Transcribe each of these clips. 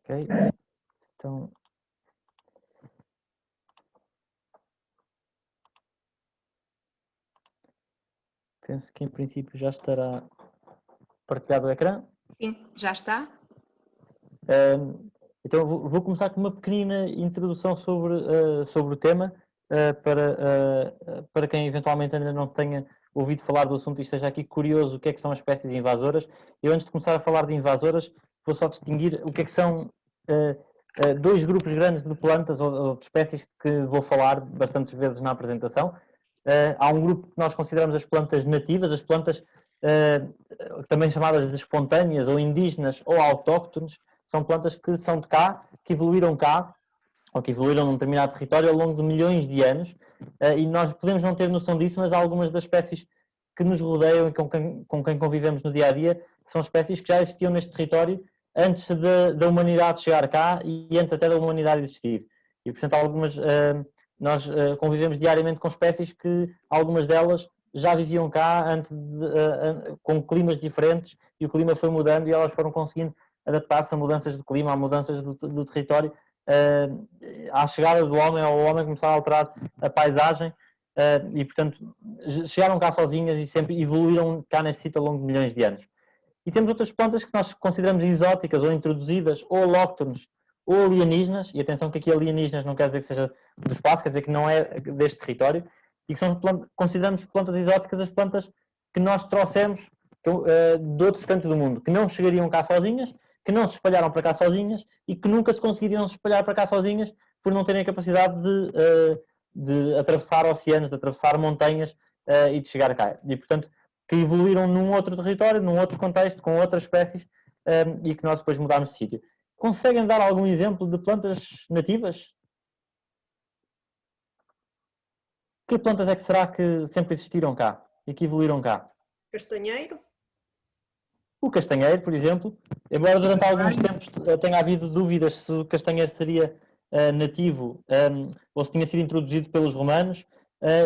Ok, então penso que em princípio já estará partilhado o ecrã. Sim, já está. Então vou começar com uma pequenina introdução sobre o tema, para quem eventualmente ainda não tenha ouvido falar do assunto e esteja aqui curioso o que é que são as espécies invasoras. Eu, antes de começar a falar de invasoras, vou só distinguir o que é que são dois grupos grandes de plantas ou de espécies que vou falar bastantes vezes na apresentação. Há um grupo que nós consideramos as plantas nativas, as plantas também chamadas de espontâneas ou indígenas ou autóctones. São plantas que são de cá, que evoluíram cá, ou que evoluíram num determinado território ao longo de milhões de anos, e nós podemos não ter noção disso, mas algumas das espécies que nos rodeiam e com quem convivemos no dia a dia são espécies que já existiam neste território antes da humanidade chegar cá e antes até da humanidade existir. E, portanto, nós convivemos diariamente com espécies que algumas delas já viviam cá com climas diferentes, e o clima foi mudando e elas foram conseguindo adaptar-se a mudanças de clima, a mudanças do território, à chegada do homem, ou o homem começar a alterar a paisagem, e portanto chegaram cá sozinhas e sempre evoluíram cá neste sítio ao longo de milhões de anos. E temos outras plantas que nós consideramos exóticas ou introduzidas, ou alóctones, ou alienígenas, e atenção que aqui alienígenas não quer dizer que seja do espaço, quer dizer que não é deste território, e que consideramos plantas exóticas as plantas que nós trouxemos de outros cantos do mundo, que não chegariam cá sozinhas, que não se espalharam para cá sozinhas e que nunca se conseguiriam se espalhar para cá sozinhas por não terem a capacidade de atravessar oceanos, de atravessar montanhas e de chegar cá. E, portanto, que evoluíram num outro território, num outro contexto, com outras espécies, e que nós depois mudámos de sítio. Conseguem dar algum exemplo de plantas nativas? Que plantas é que será que sempre existiram cá e que evoluíram cá? Castanheiro. O castanheiro, por exemplo, embora durante alguns tempos tenha havido dúvidas se o castanheiro seria nativo ou se tinha sido introduzido pelos romanos,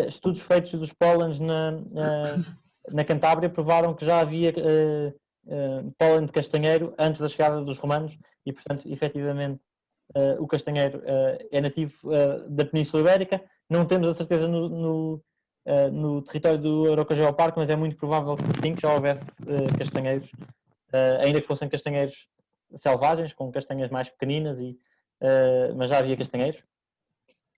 estudos feitos dos pólenes na Cantábria provaram que já havia pólen de castanheiro antes da chegada dos romanos e, portanto, efetivamente, o castanheiro é nativo da Península Ibérica. Não temos a certeza no território do Eurocageo Parque, mas é muito provável que sim, que já houvesse castanheiros, ainda que fossem castanheiros selvagens, com castanhas mais pequeninas, mas já havia castanheiros.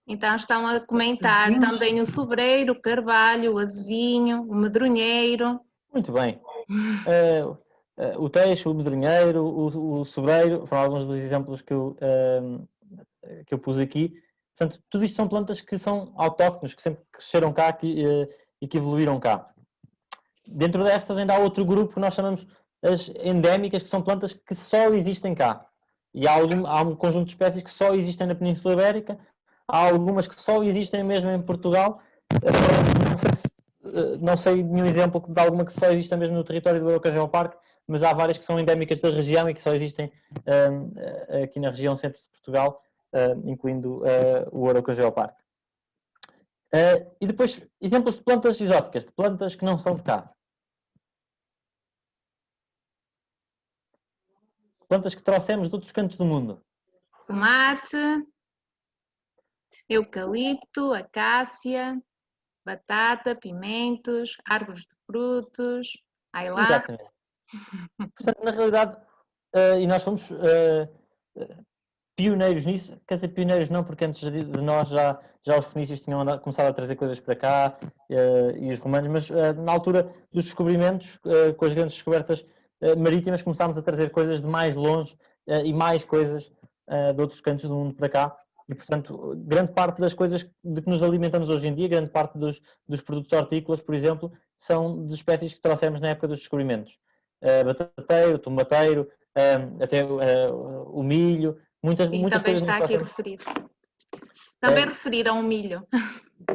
Então estão a comentar também o sobreiro, o carvalho, o azevinho, o medronheiro. Muito bem. O teixo, o medronheiro, o sobreiro, foram alguns dos exemplos que eu pus aqui. Portanto, tudo isto são plantas que são autóctones, que sempre cresceram cá e que evoluíram cá. Dentro destas ainda há outro grupo que nós chamamos as endémicas, que são plantas que só existem cá. E há um conjunto de espécies que só existem na Península Ibérica, há algumas que só existem mesmo em Portugal. Não sei nenhum exemplo de alguma que só exista mesmo no território do Eurocageo Parque, mas há várias que são endémicas da região e que só existem aqui na região centro de Portugal, incluindo o Eurocageo Parque. E depois, exemplos de plantas exóticas, de plantas que não são de cá. Plantas que trouxemos de outros cantos do mundo. Tomate, eucalipto, acácia, batata, pimentos, árvores de frutos, ailá. Exatamente. Portanto, na realidade, e nós fomos pioneiros nisso, quer dizer, pioneiros não, porque antes de nós já os fenícios tinham começado a trazer coisas para cá, e os romanos, mas na altura dos descobrimentos, com as grandes descobertas marítimas, começámos a trazer coisas de mais longe e mais coisas de outros cantos do mundo para cá. E, portanto, grande parte das coisas de que nos alimentamos hoje em dia, grande parte dos produtos hortícolas, por exemplo, são de espécies que trouxemos na época dos descobrimentos. Batateiro, tomateiro, até o milho, muitas também coisas. Está aqui referido. Também referiram o milho.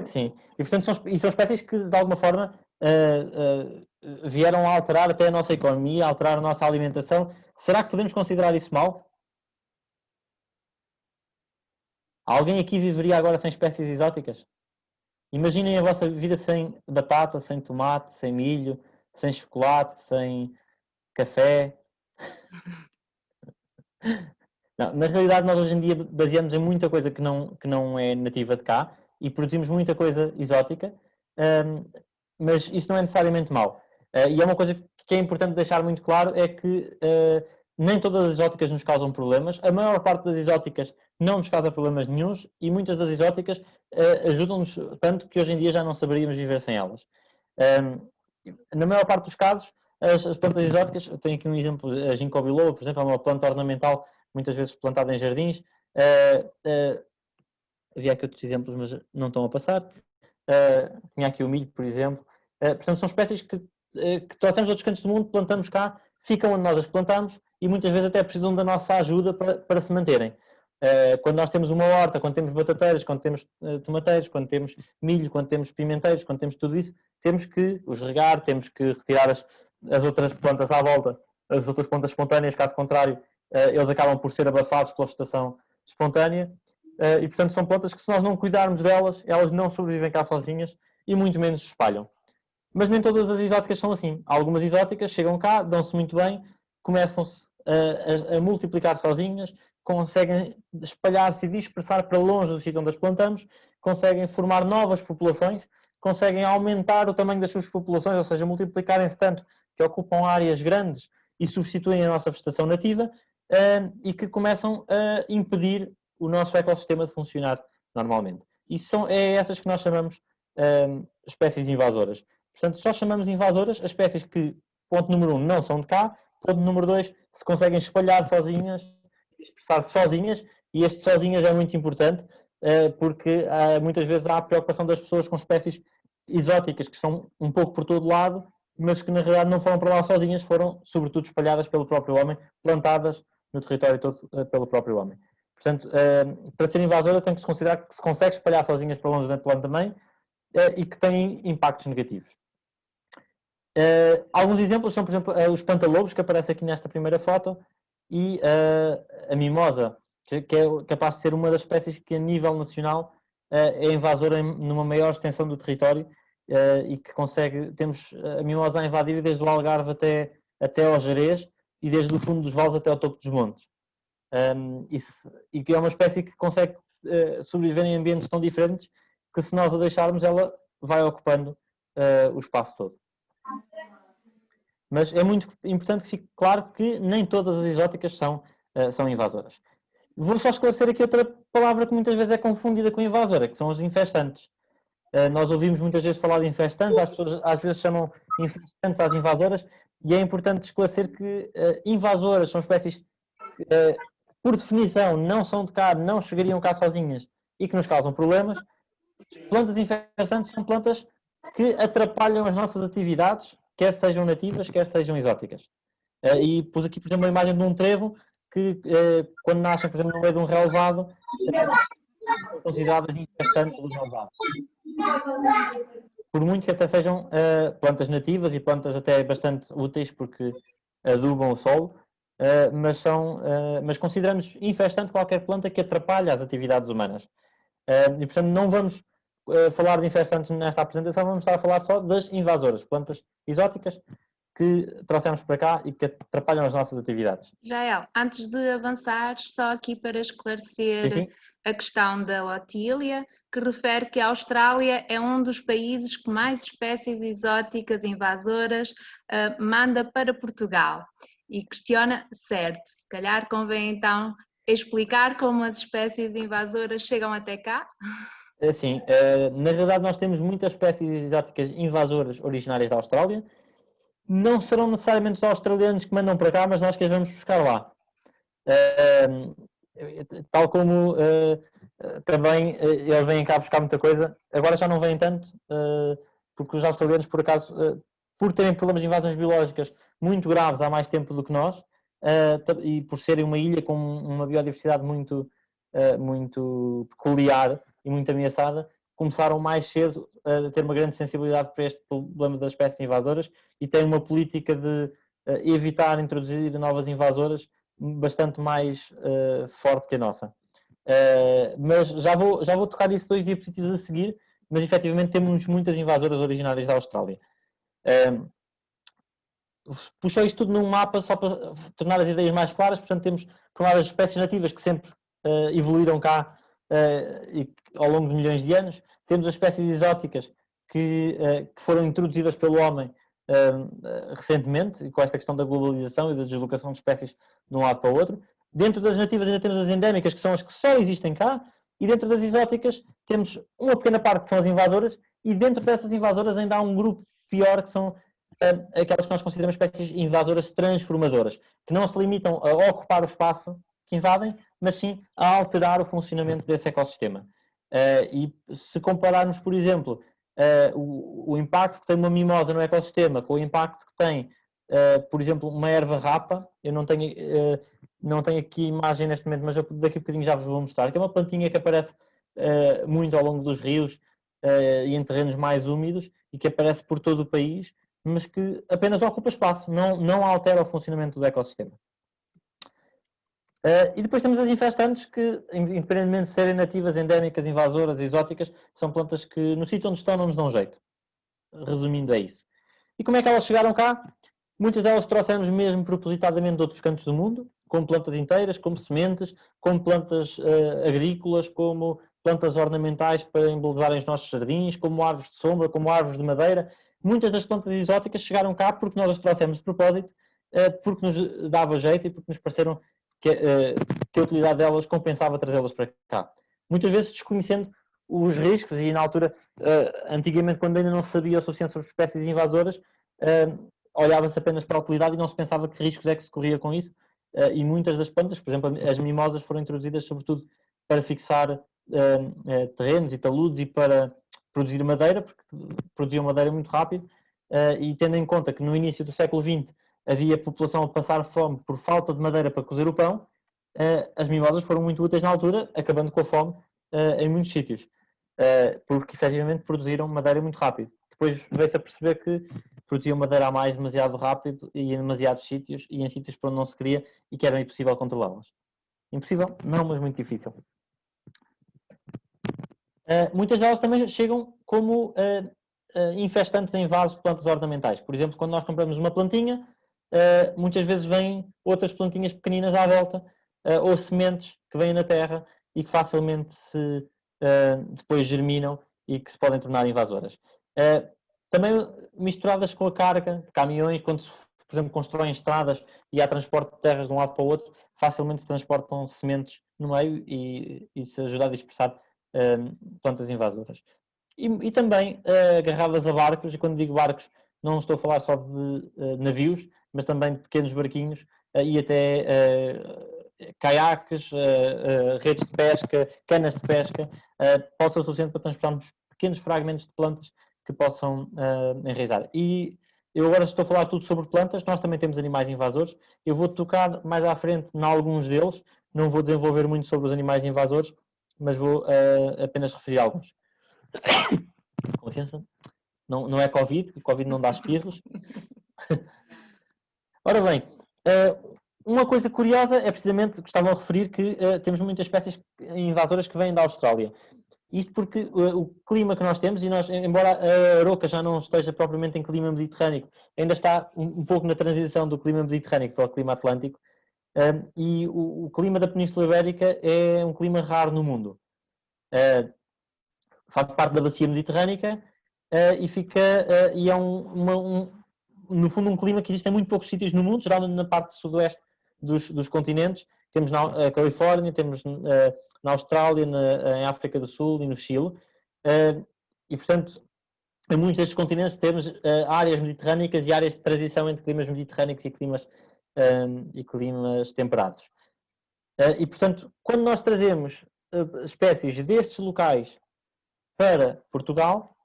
Sim, e portanto são espécies que de alguma forma vieram a alterar até a nossa economia, a alterar a nossa alimentação. Será que podemos considerar isso mal? Alguém aqui viveria agora sem espécies exóticas? Imaginem a vossa vida sem batata, sem tomate, sem milho, sem chocolate, sem café. Não, na realidade, nós hoje em dia baseamos em muita coisa que não é nativa de cá e produzimos muita coisa exótica, mas isso não é necessariamente mau. E é uma coisa que é importante deixar muito claro, é que nem todas as exóticas nos causam problemas. A maior parte das exóticas não nos causa problemas nenhuns e muitas das exóticas ajudam-nos tanto que hoje em dia já não saberíamos viver sem elas. Na maior parte dos casos, as plantas exóticas, eu tenho aqui um exemplo, a ginkgo biloba, por exemplo, é uma planta ornamental muitas vezes plantada em jardins. Havia aqui outros exemplos, mas não estão a passar. Tinha aqui o milho, por exemplo. Portanto, são espécies que trouxemos de outros cantos do mundo, plantamos cá, ficam onde nós as plantamos e muitas vezes até precisam da nossa ajuda para se manterem. Quando nós temos uma horta, quando temos batateiras, quando temos tomateiros, quando temos milho, quando temos pimenteiros, quando temos tudo isso, temos que os regar, temos que retirar as outras plantas à volta, as outras plantas espontâneas, caso contrário, eles acabam por ser abafados pela vegetação espontânea. E portanto são plantas que, se nós não cuidarmos delas, elas não sobrevivem cá sozinhas e muito menos se espalham. Mas nem todas as exóticas são assim. Algumas exóticas chegam cá, dão-se muito bem, começam-se a multiplicar sozinhas, conseguem espalhar-se e dispersar para longe do sítio onde as plantamos, conseguem formar novas populações, conseguem aumentar o tamanho das suas populações, ou seja, multiplicarem-se tanto que ocupam áreas grandes e substituem a nossa vegetação nativa e que começam a impedir o nosso ecossistema de funcionar normalmente. E é essas que nós chamamos espécies invasoras. Portanto, só chamamos invasoras as espécies que, ponto número 1, não são de cá, ponto número 2, se conseguem espalhar sozinhas, dispersar-se sozinhas, e este sozinhas é muito importante, porque muitas vezes há a preocupação das pessoas com espécies exóticas que estão um pouco por todo lado, mas que na realidade não foram para lá sozinhas, foram sobretudo espalhadas pelo próprio homem, plantadas no território todo pelo próprio homem. Portanto, para ser invasora tem que se considerar que se consegue espalhar sozinhas para longe da planta também e que têm impactos negativos. Alguns exemplos são, por exemplo, os pantalobos, que aparece aqui nesta primeira foto, e a mimosa, que é capaz de ser uma das espécies que a nível nacional é invasora numa maior extensão do território e que temos a mimosa a invadir desde o Algarve até ao Gerês e desde o fundo dos vales até ao topo dos montes. E que é uma espécie que consegue sobreviver em ambientes tão diferentes que, se nós a deixarmos, ela vai ocupando o espaço todo. Mas é muito importante que fique claro que nem todas as exóticas são invasoras. Vou só esclarecer aqui outra palavra que muitas vezes é confundida com invasora, que são os infestantes. Nós ouvimos muitas vezes falar de infestantes, as pessoas às vezes chamam infestantes às invasoras, e é importante esclarecer que invasoras são espécies que, por definição, não são de cá, não chegariam cá sozinhas e que nos causam problemas. Plantas infestantes são plantas que atrapalham as nossas atividades, quer sejam nativas, quer sejam exóticas. E pus aqui, por exemplo, a imagem de um trevo que, quando nascem, por exemplo, no meio de um relevado, são consideradas infestantes do relevado. Por muito que até sejam plantas nativas e plantas até bastante úteis, porque adubam o solo, mas consideramos infestante qualquer planta que atrapalha as atividades humanas. E, portanto, não vamos falar de infestantes nesta apresentação, vamos estar a falar só das invasoras, plantas exóticas que trouxemos para cá e que atrapalham as nossas atividades. Jael, antes de avançar, só aqui para esclarecer Sim. a questão da Otília, que refere que a Austrália é um dos países que mais espécies exóticas invasoras manda para Portugal. E questiona, certo, se calhar convém então explicar como as espécies invasoras chegam até cá? Assim, na realidade nós temos muitas espécies exóticas invasoras originárias da Austrália. Não serão necessariamente os australianos que mandam para cá, mas nós que as vamos buscar lá. Tal como também eles vêm cá buscar muita coisa, agora já não vêm tanto, porque os australianos, por acaso, por terem problemas de invasões biológicas muito graves há mais tempo do que nós, e por serem uma ilha com uma biodiversidade muito peculiar e muito ameaçada, começaram mais cedo a ter uma grande sensibilidade para este problema das espécies invasoras e têm uma política de evitar introduzir novas invasoras bastante mais forte que a nossa. Mas já vou tocar isso 2 diapositivos a seguir, mas efetivamente temos muitas invasoras originárias da Austrália. puxou isto tudo num mapa só para tornar as ideias mais claras. Portanto, temos, por um lado, as espécies nativas que sempre evoluíram cá e ao longo de milhões de anos. Temos as espécies exóticas que foram introduzidas pelo homem recentemente, com esta questão da globalização e da deslocação de espécies de um lado para o outro. Dentro das nativas ainda temos as endémicas, que são as que só existem cá, e dentro das exóticas temos uma pequena parte que são as invasoras, e dentro dessas invasoras ainda há um grupo pior, que são aquelas que nós consideramos espécies invasoras transformadoras, que não se limitam a ocupar o espaço que invadem, mas sim a alterar o funcionamento desse ecossistema. E se compararmos, por exemplo, o impacto que tem uma mimosa no ecossistema com o impacto que tem, por exemplo, uma erva rapa, eu não tenho aqui imagem neste momento, mas eu daqui a bocadinho já vos vou mostrar, que é uma plantinha que aparece muito ao longo dos rios e em terrenos mais úmidos e que aparece por todo o país, mas que apenas ocupa espaço, não altera o funcionamento do ecossistema. E depois temos as infestantes que, independentemente de serem nativas, endémicas, invasoras, exóticas, são plantas que no sítio onde estão não nos dão jeito. Resumindo, é isso. E como é que elas chegaram cá? Muitas delas trouxemos mesmo propositadamente de outros cantos do mundo, como plantas inteiras, como sementes, como plantas agrícolas, como plantas ornamentais para embelezarem os nossos jardins, como árvores de sombra, como árvores de madeira. Muitas das plantas exóticas chegaram cá porque nós as trouxemos de propósito, porque nos dava jeito e porque nos pareceram que a utilidade delas compensava trazê-las para cá. Muitas vezes desconhecendo os riscos, e na altura, antigamente, quando ainda não se sabia o suficiente sobre espécies invasoras, olhava-se apenas para a utilidade e não se pensava que riscos é que se corria com isso. E muitas das plantas, por exemplo, as mimosas foram introduzidas sobretudo para fixar terrenos e taludes e para produzir madeira, porque produziam madeira muito rápido, e tendo em conta que no início do século XX havia população a passar fome por falta de madeira para cozer o pão, as mimosas foram muito úteis na altura, acabando com a fome em muitos sítios, porque efetivamente produziram madeira muito rápido. Depois veio-se a perceber que produziam madeira a mais demasiado rápido e em demasiados sítios, e em sítios para onde não se queria e que era impossível controlá-las. Impossível? Não, mas muito difícil. Muitas delas também chegam como infestantes em vasos de plantas ornamentais. Por exemplo, quando nós compramos uma plantinha, muitas vezes vêm outras plantinhas pequeninas à volta, ou sementes que vêm na terra e que facilmente se depois germinam e que se podem tornar invasoras. Também misturadas com a carga de caminhões, quando se, por exemplo, constroem estradas e há transporte de terras de um lado para o outro, facilmente se transportam sementes no meio e se ajuda a dispersar plantas invasoras. E também agarradas a barcos, e quando digo barcos não estou a falar só de navios, mas também de pequenos barquinhos e até caiaques, redes de pesca, canas de pesca, pode ser o suficiente para transportarmos pequenos fragmentos de plantas que possam enraizar. E eu agora estou a falar tudo sobre plantas, nós também temos animais invasores, eu vou tocar mais à frente em alguns deles, não vou desenvolver muito sobre os animais invasores, mas vou apenas referir alguns. Com licença. Não é Covid, o Covid não dá espirros. Ora bem, uma coisa curiosa é precisamente que estavam a referir que temos muitas espécies invasoras que vêm da Austrália. Isto porque o clima que nós temos, e nós, embora a Aroca já não esteja propriamente em clima mediterrâneo, ainda está um pouco na transição do clima mediterrâneo para o clima atlântico, e o clima da Península Ibérica é um clima raro no mundo. Faz parte da bacia mediterrânica e é no fundo um clima que existe em muito poucos sítios no mundo, geralmente na parte sudoeste dos continentes. Temos na Califórnia, temos na Austrália, em África do Sul e no Chile. E, portanto, em muitos destes continentes temos áreas mediterrânicas e áreas de transição entre climas mediterrâneos e climas temperados. E, portanto, quando nós trazemos espécies destes locais para Portugal,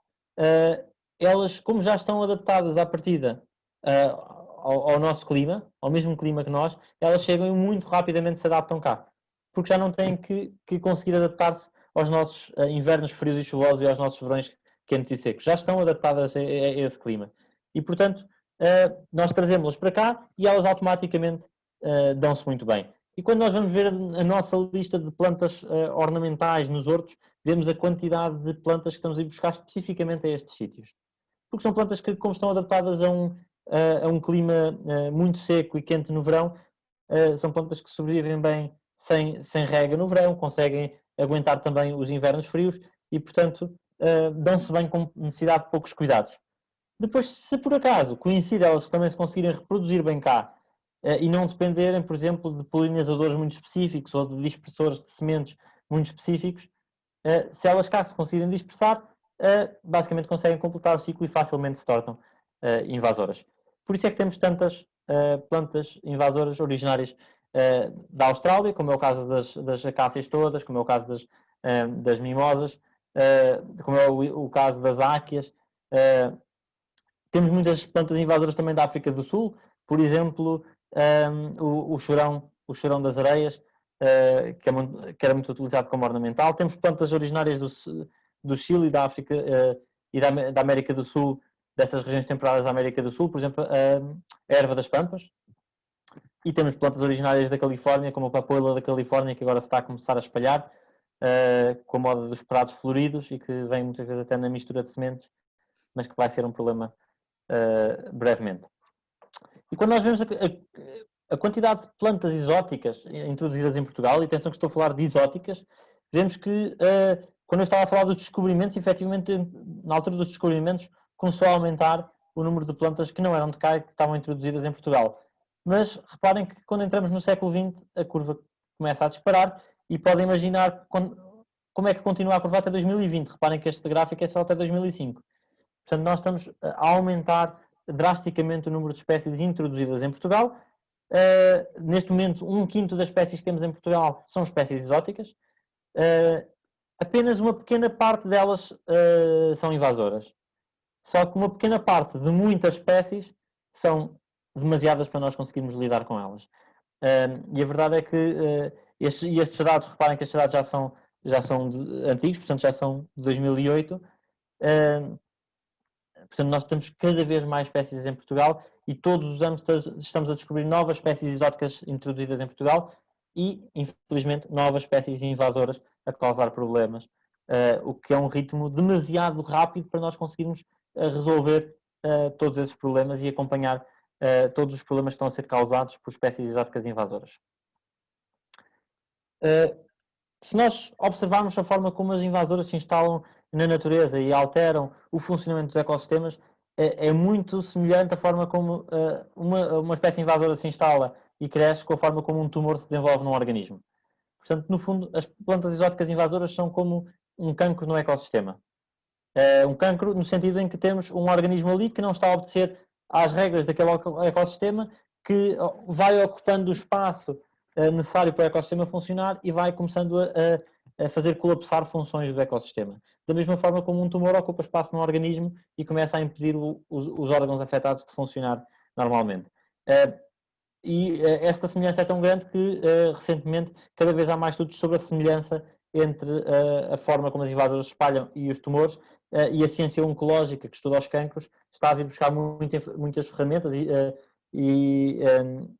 elas, como já estão adaptadas à partida ao nosso clima, ao mesmo clima que nós, elas chegam e muito rapidamente se adaptam cá. Porque já não têm que conseguir adaptar-se aos nossos invernos frios e chuvosos e aos nossos verões quentes e secos. Já estão adaptadas a esse clima. E, portanto, nós trazemos-las para cá e elas automaticamente dão-se muito bem. E quando nós vamos ver a nossa lista de plantas ornamentais nos hortos, vemos a quantidade de plantas que estamos a ir buscar especificamente a estes sítios. Porque são plantas que, como estão adaptadas a um a um clima muito seco e quente no verão, são plantas que sobrevivem bem sem rega no verão, conseguem aguentar também os invernos frios e, portanto, dão-se bem com necessidade de poucos cuidados. Depois, se por acaso coincide elas também se conseguirem reproduzir bem cá e não dependerem, por exemplo, de polinizadores muito específicos ou de dispersores de sementes muito específicos, se elas cá se conseguirem dispersar, basicamente conseguem completar o ciclo e facilmente se tornam invasoras. Por isso é que temos tantas plantas invasoras originárias da Austrália, como é o caso das acácias todas, como é o caso das mimosas, como é o caso das áquias. Temos muitas plantas invasoras também da África do Sul, por exemplo, o chorão das areias, que era muito utilizado como ornamental. Temos plantas originárias do Chile e da África e da América do Sul, dessas regiões temperadas da América do Sul, por exemplo, a erva das pampas. E temos plantas originárias da Califórnia, como a papoila da Califórnia, que agora se está a começar a espalhar, com a moda dos prados floridos e que vem muitas vezes até na mistura de sementes, mas que vai ser um problema brevemente. E quando nós vemos a quantidade de plantas exóticas introduzidas em Portugal, e atenção que estou a falar de exóticas, vemos que quando eu estava a falar dos descobrimentos, efetivamente, na altura dos descobrimentos, começou a aumentar o número de plantas que não eram de cá e que estavam introduzidas em Portugal. Mas reparem que quando entramos no século XX, a curva começa a disparar e podem imaginar como é que continua a curva até 2020. Reparem que este gráfico é só até 2005. Portanto, nós estamos a aumentar drasticamente o número de espécies introduzidas em Portugal. Neste momento, 1/5 das espécies que temos em Portugal são espécies exóticas. Apenas uma pequena parte delas são invasoras. Só que uma pequena parte de muitas espécies são demasiadas para nós conseguirmos lidar com elas. E a verdade é que estes dados, reparem que estes dados já são antigos, portanto já são de 2008. Portanto, nós temos cada vez mais espécies em Portugal e todos os anos estamos a descobrir novas espécies exóticas introduzidas em Portugal e, infelizmente, novas espécies invasoras a causar problemas, o que é um ritmo demasiado rápido para nós conseguirmos resolver todos esses problemas e acompanhar todos os problemas que estão a ser causados por espécies exóticas invasoras. Se nós observarmos a forma como as invasoras se instalam na natureza e alteram o funcionamento dos ecossistemas, é muito semelhante à forma como uma espécie invasora se instala e cresce com a forma como um tumor se desenvolve num organismo. Portanto, no fundo, as plantas exóticas invasoras são como um cancro no ecossistema. Um cancro no sentido em que temos um organismo ali que não está a obedecer às regras daquele ecossistema, que vai ocupando o espaço necessário para o ecossistema funcionar e vai começando a fazer colapsar funções do ecossistema. Da mesma forma como um tumor ocupa espaço no organismo e começa a impedir os órgãos afetados de funcionar normalmente. Esta semelhança é tão grande que, recentemente, cada vez há mais estudos sobre a semelhança entre a forma como as invasoras se espalham e os tumores, e a ciência oncológica que estuda os cancros está a vir buscar muitas ferramentas e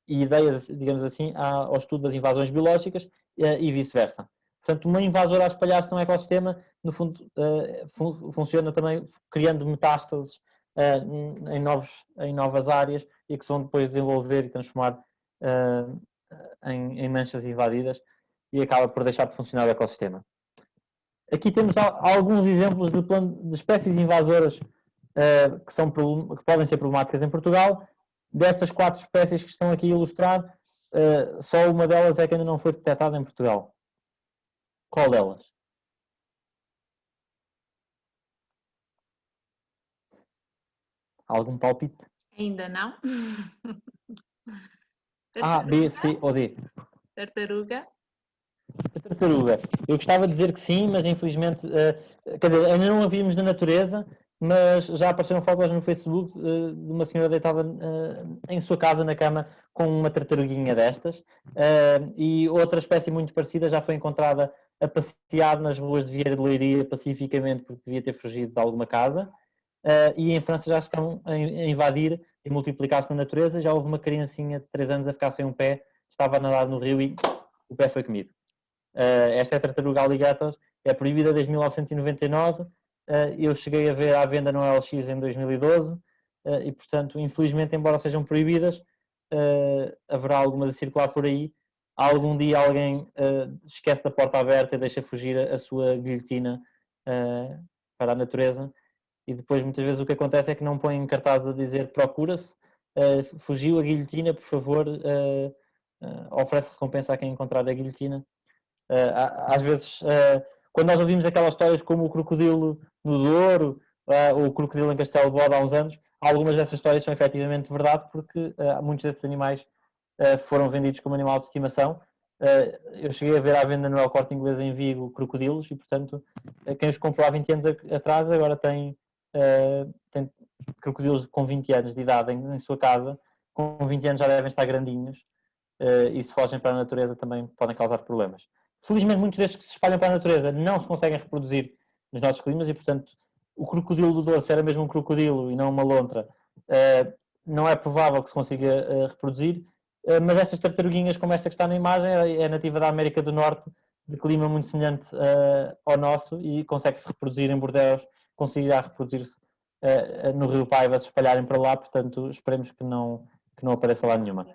ideias, digamos assim, ao estudo das invasões biológicas e vice-versa. Portanto, uma invasora a espalhar-se num ecossistema, no fundo, funciona também criando metástases em novas áreas e que se vão depois desenvolver e transformar em manchas invadidas e acaba por deixar de funcionar o ecossistema. Aqui temos alguns exemplos de espécies invasoras que podem ser problemáticas em Portugal. Destas 4 espécies que estão aqui a ilustrar, só uma delas é que ainda não foi detectada em Portugal. Qual delas? Algum palpite? Ainda não. A, B, C ou D? Tartaruga. A tartaruga. Eu gostava de dizer que sim, mas infelizmente, quer dizer, ainda não a vimos na natureza, mas já apareceram fotos no Facebook de uma senhora deitada em sua casa na cama com uma tartaruguinha destas, e outra espécie muito parecida já foi encontrada a passear nas ruas de Vieira de Leiria pacificamente porque devia ter fugido de alguma casa, e em França já estão a invadir e multiplicar-se na natureza. Já houve uma criancinha de 3 anos a ficar sem um pé, estava a nadar no rio e o pé foi comido. Esta é a tartaruga alligator, é proibida desde 1999, eu cheguei a ver à venda no LX em 2012, e, portanto, infelizmente, embora sejam proibidas, haverá algumas a circular por aí. Algum dia alguém esquece da porta aberta e deixa fugir a sua guilhotina para a natureza, e depois muitas vezes o que acontece é que não põem cartazes a dizer procura-se, fugiu a guilhotina, por favor, oferece recompensa a quem encontrar a guilhotina. Às vezes, quando nós ouvimos aquelas histórias como o crocodilo no Douro, ou o crocodilo em Castelo de Bode há uns anos, algumas dessas histórias são efetivamente verdade, porque muitos desses animais foram vendidos como animal de estimação. Eu cheguei a ver à venda no El Corte Inglês em Vigo crocodilos e, portanto, quem os comprou há 20 anos atrás agora tem crocodilos com 20 anos de idade em sua casa. Com 20 anos já devem estar grandinhos e se fogem para a natureza também podem causar problemas. Felizmente, muitos destes que se espalham para a natureza não se conseguem reproduzir nos nossos climas e, portanto, o crocodilo do Douro, se era mesmo um crocodilo e não uma lontra, não é provável que se consiga reproduzir, mas estas tartaruguinhas, como esta que está na imagem, é nativa da América do Norte, de clima muito semelhante ao nosso e consegue-se reproduzir em Bordeaux, conseguirá reproduzir-se no Rio Paiva, se espalharem para lá, portanto, esperemos que não apareça lá nenhuma.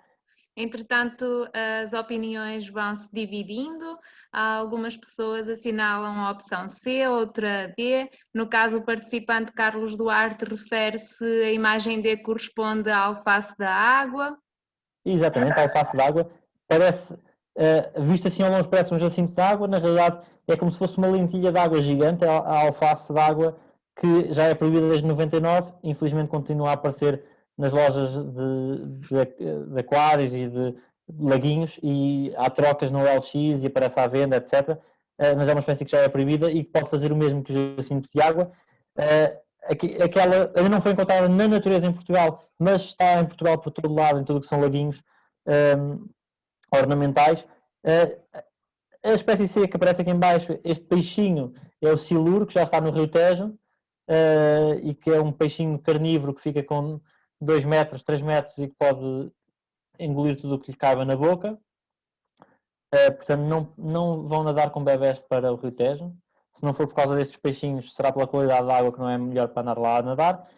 Entretanto, as opiniões vão-se dividindo. Algumas pessoas assinalam a opção C, outra D. No caso, o participante Carlos Duarte refere-se à imagem D corresponde à alface da água. Exatamente, a alface de água parece, visto assim ao longe, parece um jacinto de água, na realidade é como se fosse uma lentilha de água gigante, a alface de água que já é proibida desde 99, infelizmente continua a aparecer nas lojas de aquários e de laguinhos e há trocas no LX e aparece à venda, etc. Mas é uma espécie que já é proibida e que pode fazer o mesmo que o jacinto de água. Aquela ainda não foi encontrada na natureza em Portugal, mas está em Portugal por todo lado, em tudo o que são laguinhos ornamentais. A espécie C que aparece aqui em baixo, este peixinho é o siluro, que já está no Rio Tejo, e que é um peixinho carnívoro que fica com 2 metros, 3 metros e que pode engolir tudo o que lhe caiba na boca. Portanto, não vão nadar com bebés para o Rio Tejo. Se não for por causa destes peixinhos, será pela qualidade da água que não é melhor para andar lá a nadar.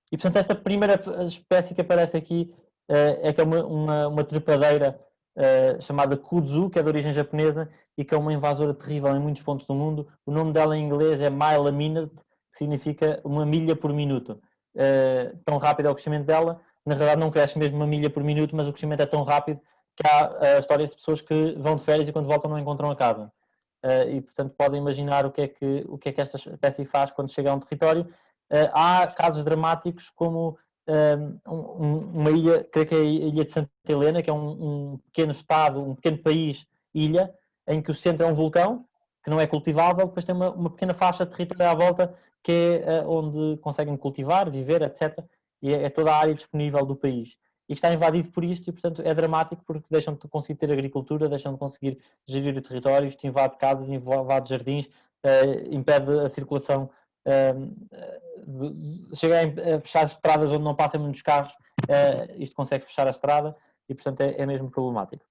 E, portanto, esta primeira espécie que aparece aqui é que é uma trepadeira chamada kudzu, que é de origem japonesa e que é uma invasora terrível em muitos pontos do mundo. O nome dela em inglês é mile a minute, que significa 1 milha por minuto. Tão rápido é o crescimento dela. Na realidade não cresce mesmo 1 milha por minuto, mas o crescimento é tão rápido que há histórias de pessoas que vão de férias e quando voltam não encontram a casa. E, portanto, podem imaginar o que é que esta espécie faz quando chega a um território. Há casos dramáticos como uma ilha, creio que é a ilha de Santa Helena, que é um pequeno estado, um pequeno país, ilha, em que o centro é um vulcão, que não é cultivável, depois tem uma pequena faixa de território à volta, que é onde conseguem cultivar, viver, etc. E é toda a área disponível do país. E está invadido por isto e, portanto, é dramático porque deixam de conseguir ter agricultura, deixam de conseguir gerir o território, isto invade casas, invade jardins, impede a circulação, chega a fechar estradas onde não passam muitos carros, isto consegue fechar a estrada e, portanto, é mesmo problemático.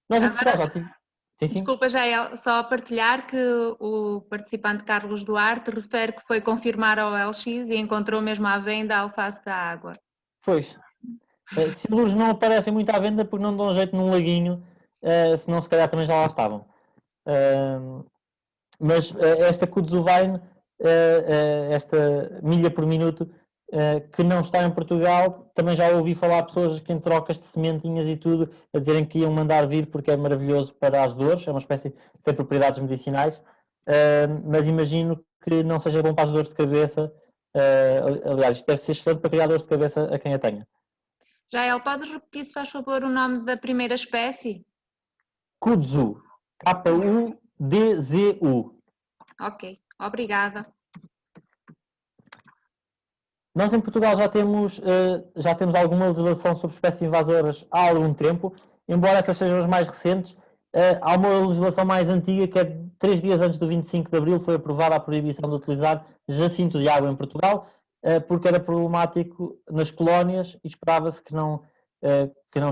Nós em Portugal já tivemos... Desculpa, Jael, só a partilhar que o participante Carlos Duarte refere que foi confirmar ao LX e encontrou mesmo à venda a alface da água. Pois. Siluros não aparecem muito à venda porque não dão jeito num laguinho, senão se calhar também já lá estavam. Mas esta Kudzuwein, esta milha por minuto, que não está em Portugal, também já ouvi falar pessoas que em trocas de sementinhas e tudo, a dizerem que iam mandar vir porque é maravilhoso para as dores, é uma espécie que tem propriedades medicinais, mas imagino que não seja bom para as dores de cabeça. Aliás, isto deve ser excelente para criar dores de cabeça a quem a tenha. Jael, podes repetir, se faz favor, o nome da primeira espécie? Kudzu. Kudzu. Ok, obrigada. Nós em Portugal já temos alguma legislação sobre espécies invasoras há algum tempo, embora essas sejam as mais recentes. Há uma legislação mais antiga que é 3 dias antes do 25 de Abril foi aprovada a proibição de utilizar jacinto de água em Portugal, porque era problemático nas colónias e esperava-se que não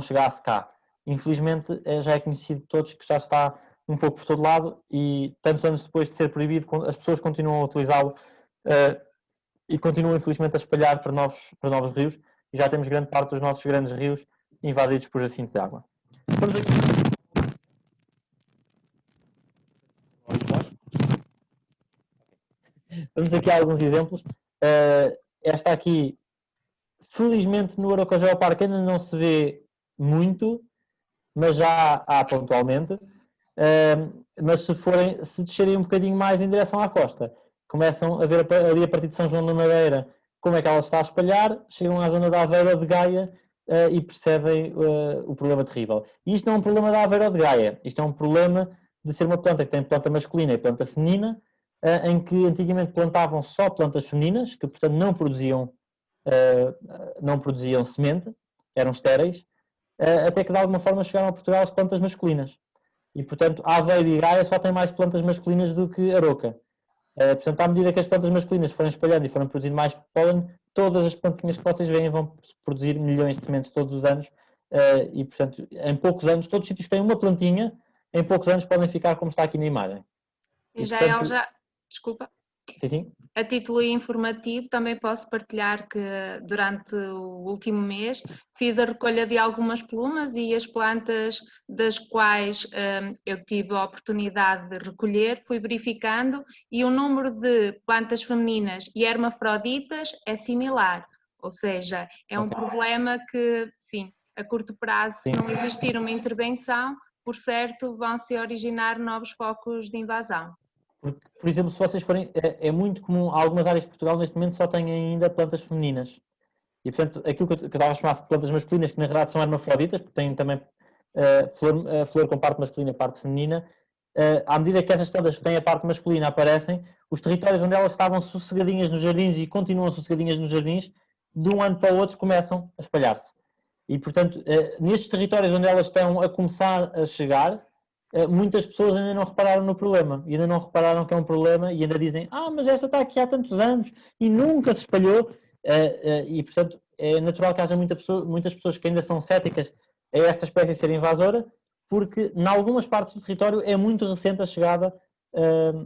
chegasse cá. Infelizmente já é conhecido de todos que já está um pouco por todo lado e tantos anos depois de ser proibido as pessoas continuam a utilizá-lo e continuam infelizmente a espalhar para novos rios, e já temos grande parte dos nossos grandes rios invadidos por jacinto de água. Vamos aqui. Vamos aqui a alguns exemplos. Esta aqui, felizmente no Aracajá Parque ainda não se vê muito, mas já há pontualmente. Mas se descerem um bocadinho mais em direção à costa, começam a ver ali a partir de São João da Madeira como é que ela está a espalhar, chegam à zona da Aveiro ou de Gaia e percebem o problema terrível. E isto não é um problema da Aveiro ou de Gaia, isto é um problema de ser uma planta que tem planta masculina e planta feminina, em que antigamente plantavam só plantas femininas, que portanto não produziam semente, eram estéreis, até que de alguma forma chegaram a Portugal as plantas masculinas. E, portanto, Aveiro e Gaia só têm mais plantas masculinas do que Aroca. Portanto, à medida que as plantas masculinas forem espalhando e forem produzindo mais pólen, todas as plantinhas que vocês veem vão produzir milhões de sementes todos os anos. E, portanto, em poucos anos, todos os sítios que têm uma plantinha, em poucos anos podem ficar como está aqui na imagem. E já, desculpa. Sim, sim. A título informativo, também posso partilhar que durante o último mês fiz a recolha de algumas plumas e as plantas das quais eu tive a oportunidade de recolher, fui verificando e o número de plantas femininas e hermafroditas é similar, ou seja, é um problema que, sim, a curto prazo, se não existir uma intervenção, por certo, vão se originar novos focos de invasão. Por exemplo, se vocês forem, é muito comum, algumas áreas de Portugal neste momento só têm ainda plantas femininas. E, portanto, aquilo que eu estava a chamar de plantas masculinas, que na verdade são hermafroditas, porque têm também flor com parte masculina e parte feminina, à medida que essas plantas que têm a parte masculina aparecem, os territórios onde elas estavam sossegadinhas nos jardins e continuam sossegadinhas nos jardins, de um ano para o outro começam a espalhar-se. E, portanto, nestes territórios onde elas estão a começar a chegar, muitas pessoas ainda não repararam no problema, e ainda não repararam que é um problema, e ainda dizem, mas esta está aqui há tantos anos e nunca se espalhou, e portanto é natural que haja muitas pessoas que ainda são céticas a esta espécie ser invasora, porque em algumas partes do território é muito recente a chegada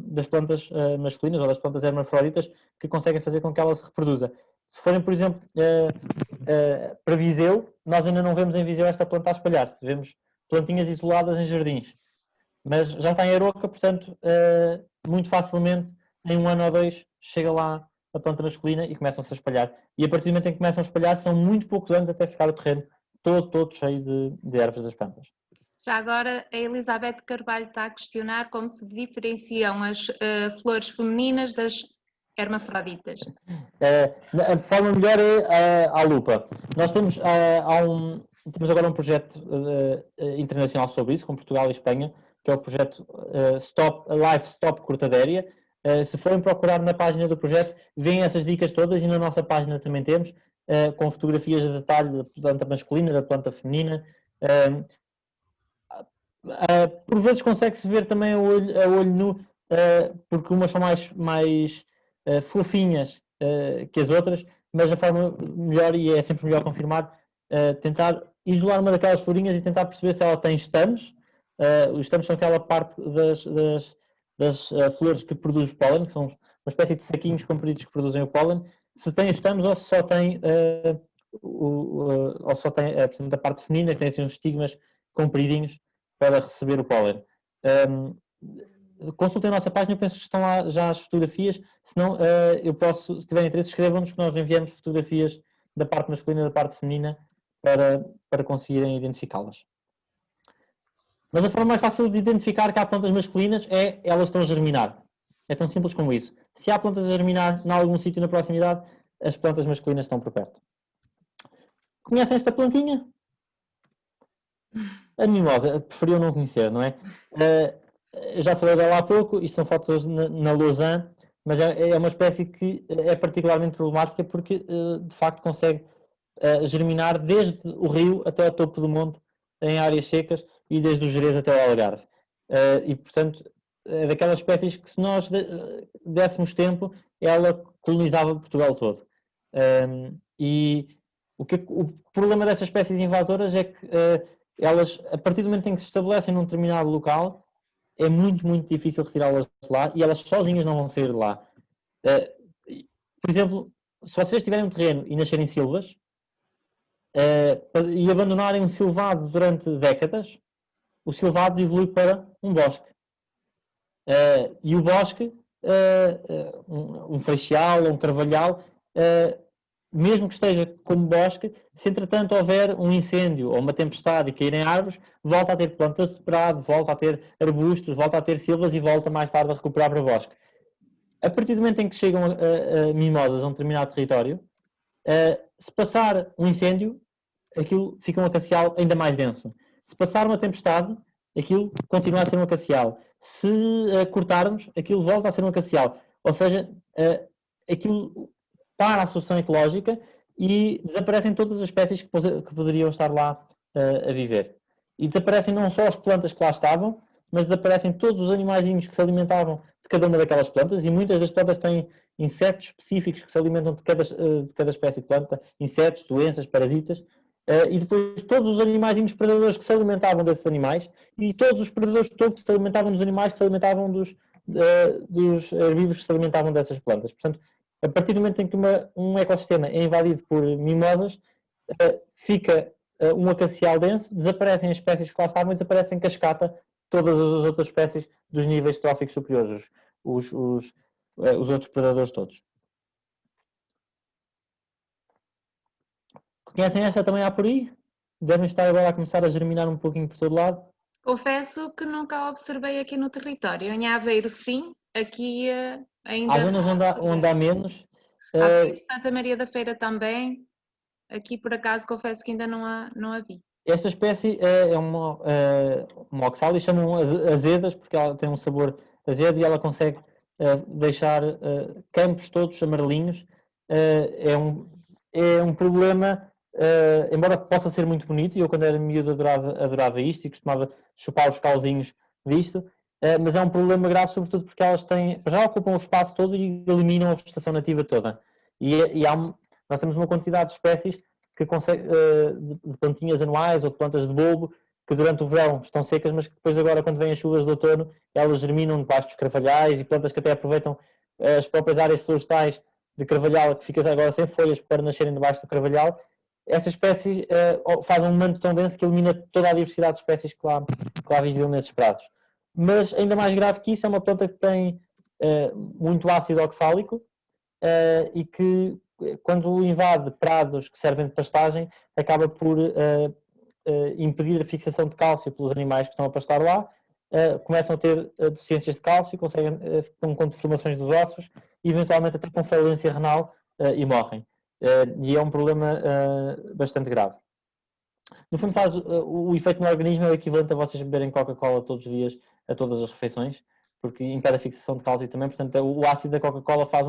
das plantas masculinas ou das plantas hermafroditas que conseguem fazer com que ela se reproduza. Se forem, por exemplo, para Viseu, nós ainda não vemos em Viseu esta planta a espalhar-se, vemos plantinhas isoladas em jardins. Mas já está em Aroca, portanto, muito facilmente, em um ano ou dois, chega lá a planta masculina e começam-se a espalhar. E a partir do momento em que começam a espalhar, são muito poucos anos até ficar o terreno todo cheio de ervas das plantas. Já agora, a Elizabeth Carvalho está a questionar como se diferenciam as flores femininas das hermafroditas. A forma melhor é à lupa. Nós temos, temos agora um projeto internacional sobre isso, com Portugal e Espanha, que é o projeto Life Stop Cortadéria. Se forem procurar na página do projeto, veem essas dicas todas e na nossa página também temos, com fotografias de detalhe da planta masculina, da planta feminina. Por vezes consegue-se ver também a olho nu, porque umas são mais fofinhas que as outras, mas a forma melhor, e é sempre melhor confirmar, tentar isolar uma daquelas florinhas e tentar perceber se ela tem estames. Os estames são aquela parte das flores que produz pólen, que são uma espécie de saquinhos compridos que produzem o pólen. Se tem estames ou se só tem, portanto, a parte feminina, que tem assim uns estigmas compridinhos para receber o pólen. Consultem a nossa página, eu penso que estão lá já as fotografias, senão eu posso, se tiverem interesse, escrevam-nos que nós enviamos fotografias da parte masculina e da parte feminina para conseguirem identificá-las. Mas a forma mais fácil de identificar que há plantas masculinas é elas estão a germinar. É tão simples como isso. Se há plantas a germinar em algum sítio na proximidade, as plantas masculinas estão por perto. Conhecem esta plantinha? A mimosa, preferiam não conhecer, não é? Já falei dela há pouco, isto são fotos na Lausanne, mas é uma espécie que é particularmente problemática porque, de facto, consegue germinar desde o rio até ao topo do monte, em áreas secas, e desde o Jerez até ao Algarve. E, portanto, é daquelas espécies que, se nós dessemos tempo, ela colonizava Portugal todo. E o problema dessas espécies invasoras é que elas, a partir do momento em que se estabelecem num determinado local, é muito, muito difícil retirá-las de lá e elas sozinhas não vão sair de lá. por exemplo, se vocês tiverem um terreno e nascerem silvas, e abandonarem um silvado durante décadas, o silvado evolui para um bosque. E o bosque, um feixal ou um carvalhal, mesmo que esteja como bosque, se entretanto houver um incêndio ou uma tempestade e caírem árvores, volta a ter plantas de prado, volta a ter arbustos, volta a ter silvas e volta mais tarde a recuperar para bosque. A partir do momento em que chegam a mimosas a um determinado território, se passar um incêndio, aquilo fica um acacial ainda mais denso. Se passar uma tempestade, aquilo continua a ser um acacial. Se cortarmos, aquilo volta a ser um acacial. Ou seja, aquilo para a sucessão ecológica e desaparecem todas as espécies que poderiam estar lá a viver. E desaparecem não só as plantas que lá estavam, mas desaparecem todos os animaizinhos que se alimentavam de cada uma daquelas plantas, e muitas das plantas têm insetos específicos que se alimentam de cada espécie de planta, insetos, doenças, parasitas, e depois todos os animaizinhos predadores que se alimentavam desses animais, e todos os predadores todos que se alimentavam dos animais que se alimentavam dos herbívoros que se alimentavam dessas plantas. Portanto, a partir do momento em que um ecossistema é invadido por mimosas, fica um acacial denso, desaparecem as espécies que lá estavam e desaparecem em cascata todas as outras espécies dos níveis tróficos superiores, os outros predadores todos. Conhecem esta também há por aí? Devem estar agora a começar a germinar um pouquinho por todo lado. Confesso que nunca a observei aqui no território. Em Aveiro, sim, aqui ainda há zonas onde há menos. Aveiro, Santa Maria da Feira também. Aqui, por acaso, confesso que ainda não a vi. Esta espécie é uma oxalis, chamam azedas, porque ela tem um sabor azedo e ela consegue deixar campos todos amarelinhos. É um problema, embora possa ser muito bonito, e eu quando era miúdo adorava isto e costumava chupar os cauzinhos disto, mas é um problema grave, sobretudo porque elas já ocupam o espaço todo e eliminam a vegetação nativa toda. Nós temos uma quantidade de espécies que de plantinhas anuais ou de plantas de bulbo que durante o verão estão secas, mas que depois agora, quando vêm as chuvas de outono, elas germinam debaixo dos carvalhais, e plantas que até aproveitam as próprias áreas florestais de carvalhal, que ficam agora sem folhas para nascerem debaixo do carvalhal. Essa espécie faz um manto tão denso que elimina toda a diversidade de espécies que lá vigilham nesses prados. Mas ainda mais grave que isso, é uma planta que tem muito ácido oxálico e que, quando invade prados que servem de pastagem, acaba por impedir a fixação de cálcio pelos animais que estão a pastar lá, começam a ter deficiências de cálcio, estão com deformações dos ossos e eventualmente até com falência renal e morrem. E é um problema bastante grave. No fundo, o efeito no organismo é o equivalente a vocês beberem Coca-Cola todos os dias, a todas as refeições, porque impede a fixação de cálcio também. Portanto, o ácido da Coca-Cola faz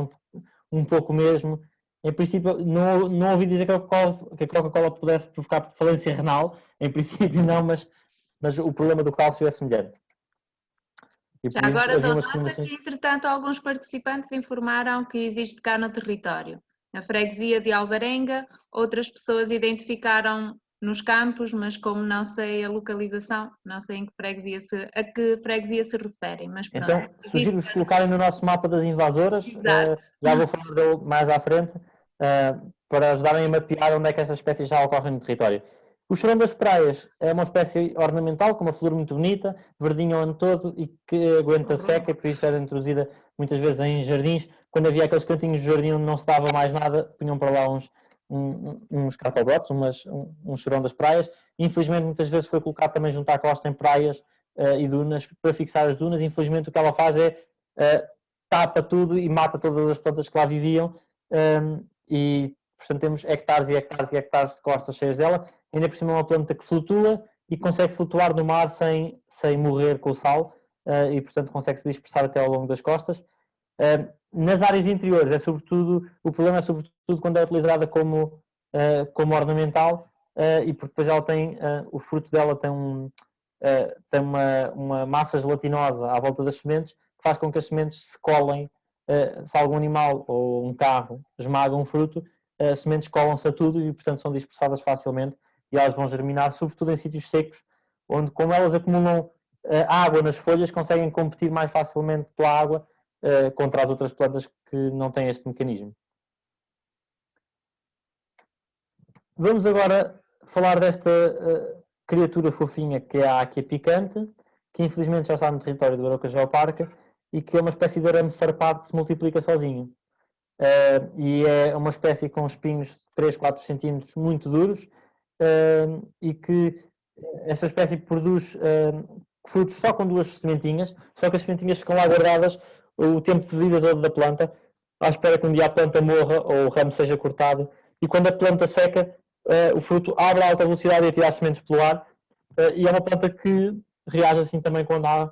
um pouco mesmo. Em princípio, não ouvi dizer que a Coca-Cola pudesse provocar falência renal. Em princípio, não, mas o problema do cálcio é semelhante. Já agora dou nota que, entretanto, alguns participantes informaram que existe cá no território. Na freguesia de Alvarenga, outras pessoas identificaram nos campos, mas como não sei a localização, não sei a que freguesia se referem. Mas pronto, então, sugiro-vos colocarem no nosso mapa das invasoras, já vou falar dele mais à frente, para ajudarem a mapear onde é que essas espécies já ocorrem no território. O chorão das praias é uma espécie ornamental, com uma flor muito bonita, verdinha o ano todo e que aguenta seca, e por isso era introduzida muitas vezes em jardins. Quando havia aqueles cantinhos de jardim onde não se dava mais nada, punham para lá uns carpobrotes, um chorão das praias. Infelizmente, muitas vezes foi colocado também junto à costa em praias e dunas, para fixar as dunas. Infelizmente, o que ela faz é tapa tudo e mata todas as plantas que lá viviam, e portanto temos hectares e hectares e hectares de costas cheias dela. Ainda por cima é uma planta que flutua e consegue flutuar no mar sem morrer com o sal, e portanto consegue se dispersar até ao longo das costas. Nas áreas interiores, o problema é sobretudo quando é utilizada como ornamental, e porque depois ela o fruto dela tem uma massa gelatinosa à volta das sementes, que faz com que as sementes se colem. Se algum animal ou um carro esmaga um fruto, as sementes colam-se a tudo e portanto são dispersadas facilmente, e elas vão germinar, sobretudo em sítios secos, onde, como elas acumulam água nas folhas, conseguem competir mais facilmente pela água contra as outras plantas que não têm este mecanismo. Vamos agora falar desta criatura fofinha que é a áquia picante, que infelizmente já está no território do Aroca Geoparque e que é uma espécie de arame farpado que se multiplica sozinho. E é uma espécie com espinhos de 3, 4 centímetros muito duros e que esta espécie produz frutos só com 2 sementinhas, só que as sementinhas ficam lá guardadas o tempo de vida todo da planta, à espera que um dia a planta morra ou o ramo seja cortado, e quando a planta seca, o fruto abre a alta velocidade e atira as sementes pelo ar, e é uma planta que reage assim também quando há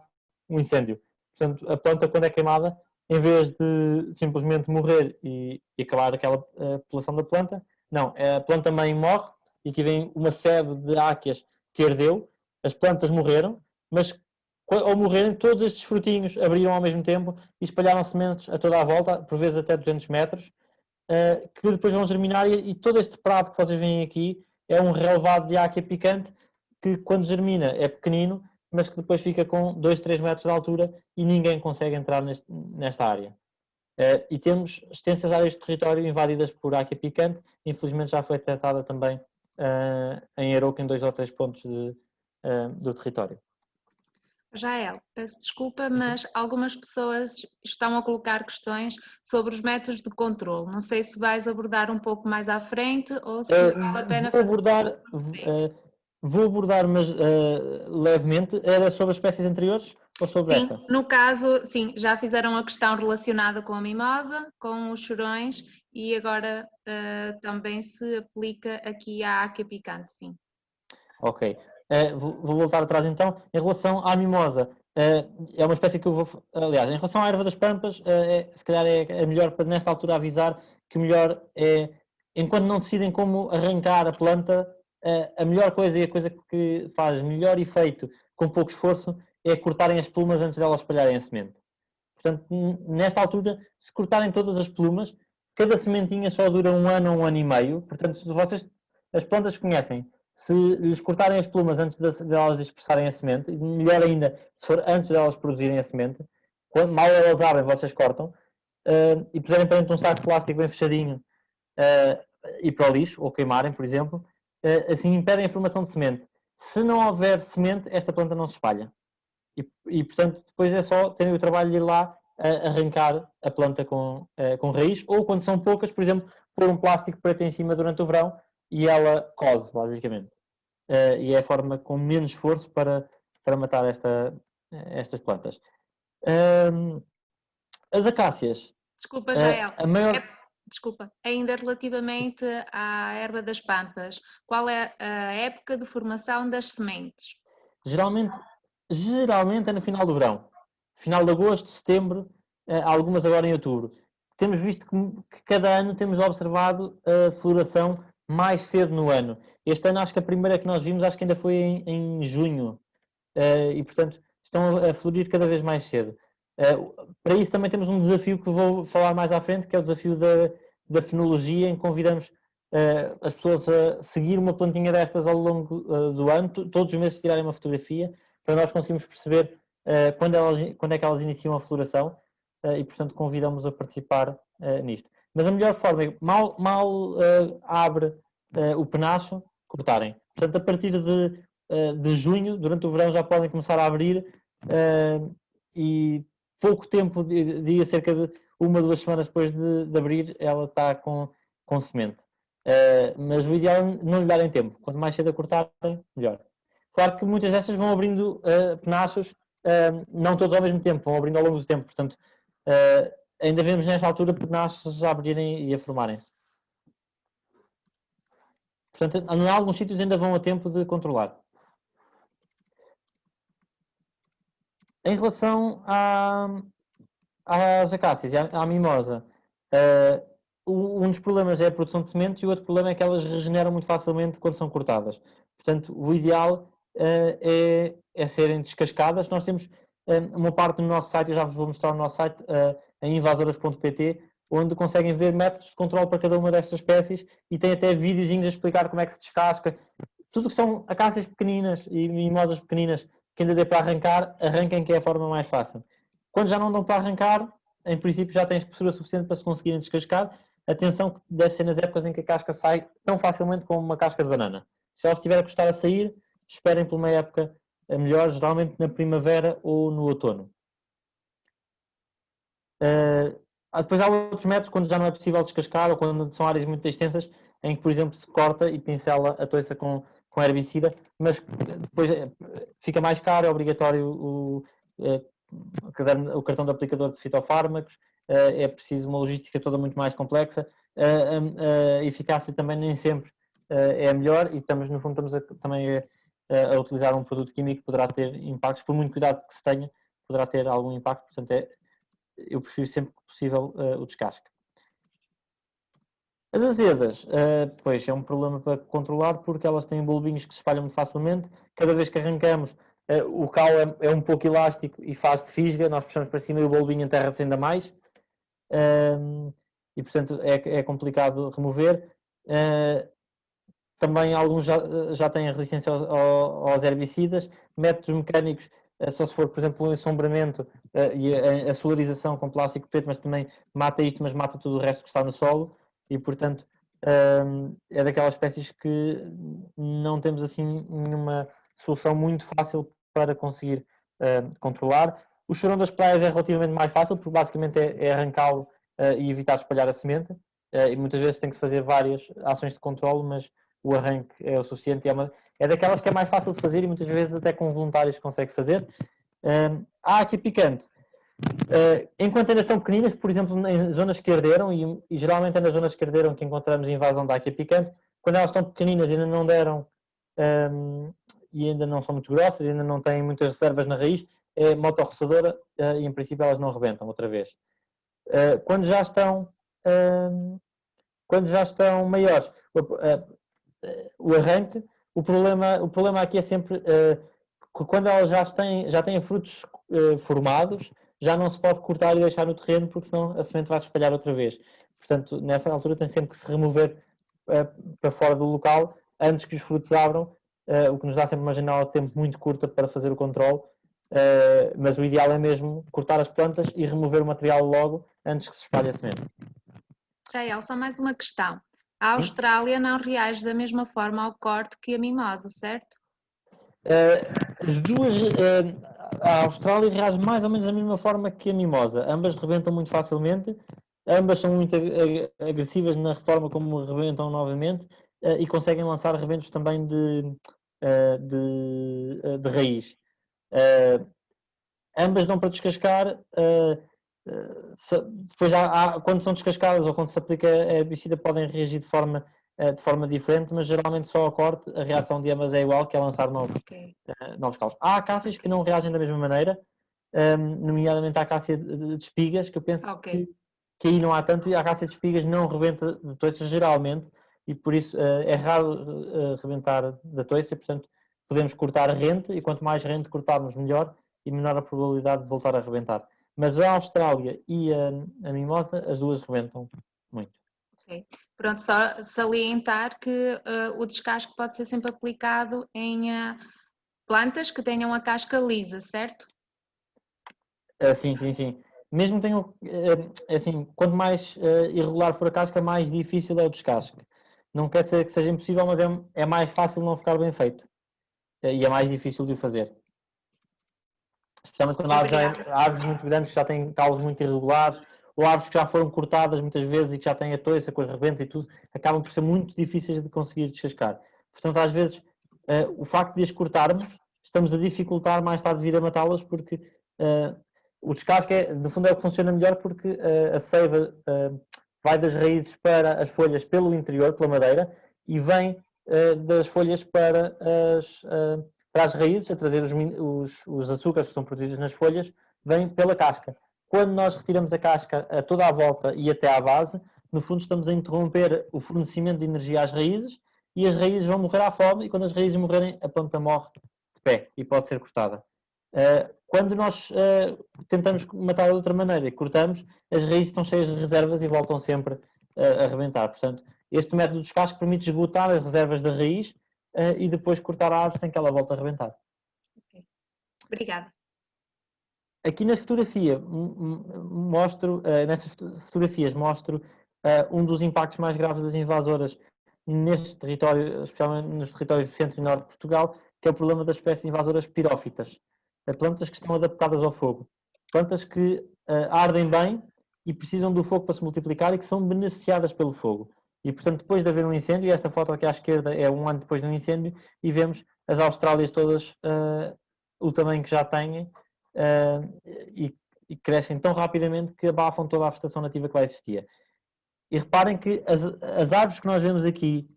um incêndio. Portanto, a planta, quando é queimada, em vez de simplesmente morrer e acabar aquela população da planta, não, a planta mãe morre e aqui vem uma sebe de áqueas que herdeu, as plantas morreram, mas ao morrerem todos estes frutinhos abriram ao mesmo tempo e espalharam sementes a toda a volta, por vezes até 200 metros, que depois vão germinar e todo este prato que vocês veem aqui é um relevado de áquia picante que quando germina é pequenino, mas que depois fica com 2, 3 metros de altura e ninguém consegue entrar nesta área. E temos extensas áreas de território invadidas por áquia picante, infelizmente já foi detectada também em Aroca em 2 ou 3 pontos do território. Jael, peço desculpa, mas algumas pessoas estão a colocar questões sobre os métodos de controle. Não sei se vais abordar um pouco mais à frente ou se vale a pena fazer. Vou abordar, mas levemente. Era sobre as espécies anteriores ou sobre Sim, esta? no caso, sim, já fizeram a questão relacionada com a mimosa, com os chorões e agora também se aplica aqui à áquia picante, sim. Ok. Vou voltar atrás então. Em relação à mimosa, é uma espécie que eu vou. Aliás, em relação à erva das pampas, se calhar é melhor para nesta altura avisar que melhor é, enquanto não decidem como arrancar a planta, a melhor coisa e a coisa que faz melhor efeito com pouco esforço é cortarem as plumas antes delas espalharem a semente. Portanto, nesta altura, se cortarem todas as plumas, cada sementinha só dura 1 ano ou 1 ano e meio. Portanto, se vocês, as plantas conhecem, se lhes cortarem as plumas antes de elas dispersarem a semente, e melhor ainda, se for antes de elas produzirem a semente, quando mal elas abrem, vocês cortam, e puserem para dentro um saco de plástico bem fechadinho e para o lixo, ou queimarem, por exemplo, assim impedem a formação de semente. Se não houver semente, esta planta não se espalha. Portanto, depois é só terem o trabalho de ir lá arrancar a planta com raiz, ou quando são poucas, por exemplo, pôr um plástico preto em cima durante o verão e ela cose, basicamente. E é a forma com menos esforço para matar estas plantas. As acácias. Desculpa, Jael. A maior... Desculpa, ainda relativamente à erva das pampas, qual é a época de formação das sementes? Geralmente é no final do verão. Final de agosto, setembro, algumas agora em outubro. Temos visto que cada ano temos observado a floração mais cedo no ano. Este ano acho que a primeira que nós vimos acho que ainda foi em junho. E portanto estão a florir cada vez mais cedo. Para isso também temos um desafio que vou falar mais à frente, que é o desafio da fenologia, em que convidamos as pessoas a seguir uma plantinha destas ao longo do ano, todos os meses tirarem uma fotografia, para nós conseguirmos perceber quando é que elas iniciam a floração e, portanto, convidamos a participar nisto. Mas a melhor forma é, mal abre o penacho, cortarem. Portanto, a partir de junho, durante o verão, já podem começar a abrir e pouco tempo, diria cerca de 1 ou 2 semanas depois de abrir, ela está com semente. Mas o ideal é não lhe darem tempo. Quanto mais cedo a cortarem, melhor. Claro que muitas dessas vão abrindo penachos, não todos ao mesmo tempo, vão abrindo ao longo do tempo. Portanto, ainda vemos nesta altura penachos a abrirem e a formarem-se. Portanto, em alguns sítios ainda vão a tempo de controlar. Em relação às acácias e à mimosa, um dos problemas é a produção de sementes e o outro problema é que elas regeneram muito facilmente quando são cortadas. Portanto, o ideal é serem descascadas. Nós temos uma parte no nosso site, eu já vos vou mostrar no nosso site, em invasoras.pt, onde conseguem ver métodos de controle para cada uma destas espécies e tem até videozinhos a explicar como é que se descasca. Tudo que são acácias pequeninas e mimosas pequeninas que ainda dê para arrancar, arranquem, que é a forma mais fácil. Quando já não dão para arrancar, em princípio já têm espessura suficiente para se conseguirem descascar atenção que deve ser nas épocas em que a casca sai tão facilmente como uma casca de banana. Se ela estiver a custar a sair, esperem por uma época melhor, geralmente na primavera ou no outono. Depois há outros métodos quando já não é possível descascar ou quando são áreas muito extensas em que, por exemplo, se corta e pincela a toiça com herbicida, mas depois fica mais caro, é obrigatório o cartão de aplicador de fitofármacos, é preciso uma logística toda muito mais complexa, a eficácia também nem sempre é a melhor e estamos, no fundo, estamos também a utilizar um produto químico que poderá ter impactos, por muito cuidado que se tenha, poderá ter algum impacto, portanto eu prefiro sempre que possível o descasque. As azedas, pois é um problema para controlar porque elas têm bulbinhos que se espalham muito facilmente. Cada vez que arrancamos, o cal é um pouco elástico e faz de fisga, nós puxamos para cima e o bulbinho enterra-se ainda mais. E portanto é complicado remover. Também alguns já têm resistência aos herbicidas. Métodos mecânicos, só se for, por exemplo, um ensombramento e a solarização com plástico preto, mas também mata isto, mas mata tudo o resto que está no solo. E, portanto, é daquelas espécies que não temos assim nenhuma solução muito fácil para conseguir controlar. O chorão das praias é relativamente mais fácil, porque basicamente é arrancá-lo e evitar espalhar a semente. E muitas vezes tem que se fazer várias ações de controle, mas o arranque é o suficiente. É daquelas que é mais fácil de fazer e muitas vezes até com voluntários consegue fazer. Há aqui picante. Enquanto ainda estão pequeninas, por exemplo, em zonas que arderam, e geralmente é nas zonas que arderam que encontramos invasão da áquia picante, quando elas estão pequeninas e ainda não deram e ainda não são muito grossas, ainda não têm muitas reservas na raiz, é motorroçadora e em princípio elas não rebentam outra vez. Quando já estão maiores, o arranque, o problema aqui é sempre que quando elas já têm frutos formados, já não se pode cortar e deixar no terreno, porque senão a semente vai se espalhar outra vez. Portanto, nessa altura tem sempre que se remover para fora do local, antes que os frutos abram, o que nos dá sempre uma janela de tempo muito curta para fazer o controle, mas o ideal é mesmo cortar as plantas e remover o material logo, antes que se espalhe a semente. Jael, só mais uma questão. A Austrália não reage da mesma forma ao corte que a mimosa, certo? As duas, a Austrália reage mais ou menos da mesma forma que a mimosa. Ambas rebentam muito facilmente, ambas são muito agressivas na forma como rebentam novamente e conseguem lançar rebentos também de raiz. Ambas dão para descascar. Depois, quando são descascadas ou quando se aplica a herbicida, podem reagir de forma diferente, mas geralmente só a corte, a reação de ambas é igual, que é lançar novos calos. Há acácias que não reagem da mesma maneira, nomeadamente a acácia de espigas, que eu penso que aí não há tanto, e a acácia de espigas não rebenta de toiça geralmente, e por isso é raro rebentar da toiça, portanto podemos cortar a rente, e quanto mais rente cortarmos melhor, e menor a probabilidade de voltar a rebentar. Mas a Austrália e a mimosa, as duas rebentam muito. Okay. Pronto, só salientar que o descasque pode ser sempre aplicado em plantas que tenham a casca lisa, certo? Sim. Mesmo que tenham, assim, quanto mais irregular for a casca, mais difícil é o descasque. Não quer dizer que seja impossível, mas é mais fácil não ficar bem feito. E é mais difícil de o fazer. Especialmente quando há árvores muito grandes que já têm calos muito irregulares, ou árvores que já foram cortadas muitas vezes e que já têm a toiça com as rebentas e tudo, acabam por ser muito difíceis de conseguir descascar. Portanto, às vezes, o facto de as cortarmos, estamos a dificultar mais tarde vir a matá-las, porque o descasque, no fundo, é o que funciona melhor, porque a seiva vai das raízes para as folhas pelo interior, pela madeira, e vem das folhas para as raízes, a trazer os açúcares que são produzidos nas folhas, vem pela casca. Quando nós retiramos a casca a toda a volta e até à base, no fundo estamos a interromper o fornecimento de energia às raízes e as raízes vão morrer à fome, e quando as raízes morrerem, a planta morre de pé e pode ser cortada. Quando nós tentamos matá-la de outra maneira e cortamos, as raízes estão cheias de reservas e voltam sempre a arrebentar. Portanto, este método de descasque permite esgotar as reservas da raiz e depois cortar a árvore sem que ela volte a arrebentar. Okay. Obrigada. Aqui na fotografia nessas fotografias mostro um dos impactos mais graves das invasoras neste território, especialmente nos territórios do centro e norte de Portugal, que é o problema das espécies invasoras pirófitas. Plantas que estão adaptadas ao fogo. Plantas que ardem bem e precisam do fogo para se multiplicar e que são beneficiadas pelo fogo. E, portanto, depois de haver um incêndio, e esta foto aqui à esquerda é um ano depois do incêndio, e vemos as Austrálias todas, o tamanho que já têm, e crescem tão rapidamente que abafam toda a vegetação nativa que lá existia. E reparem que as árvores que nós vemos aqui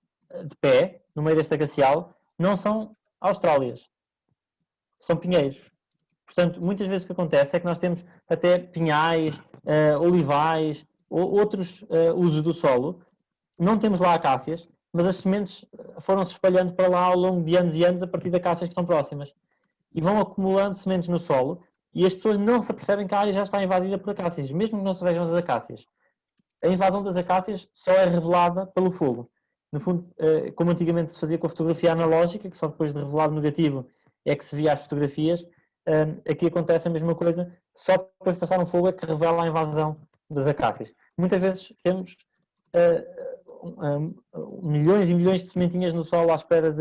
de pé, no meio deste agacial, não são Austrálias, são pinheiros. Portanto, muitas vezes o que acontece é que nós temos até pinhais, olivais, ou outros usos do solo. Não temos lá acácias, mas as sementes foram-se espalhando para lá ao longo de anos e anos a partir de acácias que estão próximas. E vão acumulando sementes no solo e as pessoas não se apercebem que a área já está invadida por acácias, mesmo que não se vejam as acácias. A invasão das acácias só é revelada pelo fogo. No fundo, como antigamente se fazia com a fotografia analógica, que só depois de revelar o negativo é que se via as fotografias, aqui acontece a mesma coisa, só depois de passar um fogo é que revela a invasão das acácias. Muitas vezes temos milhões e milhões de sementinhas no solo à espera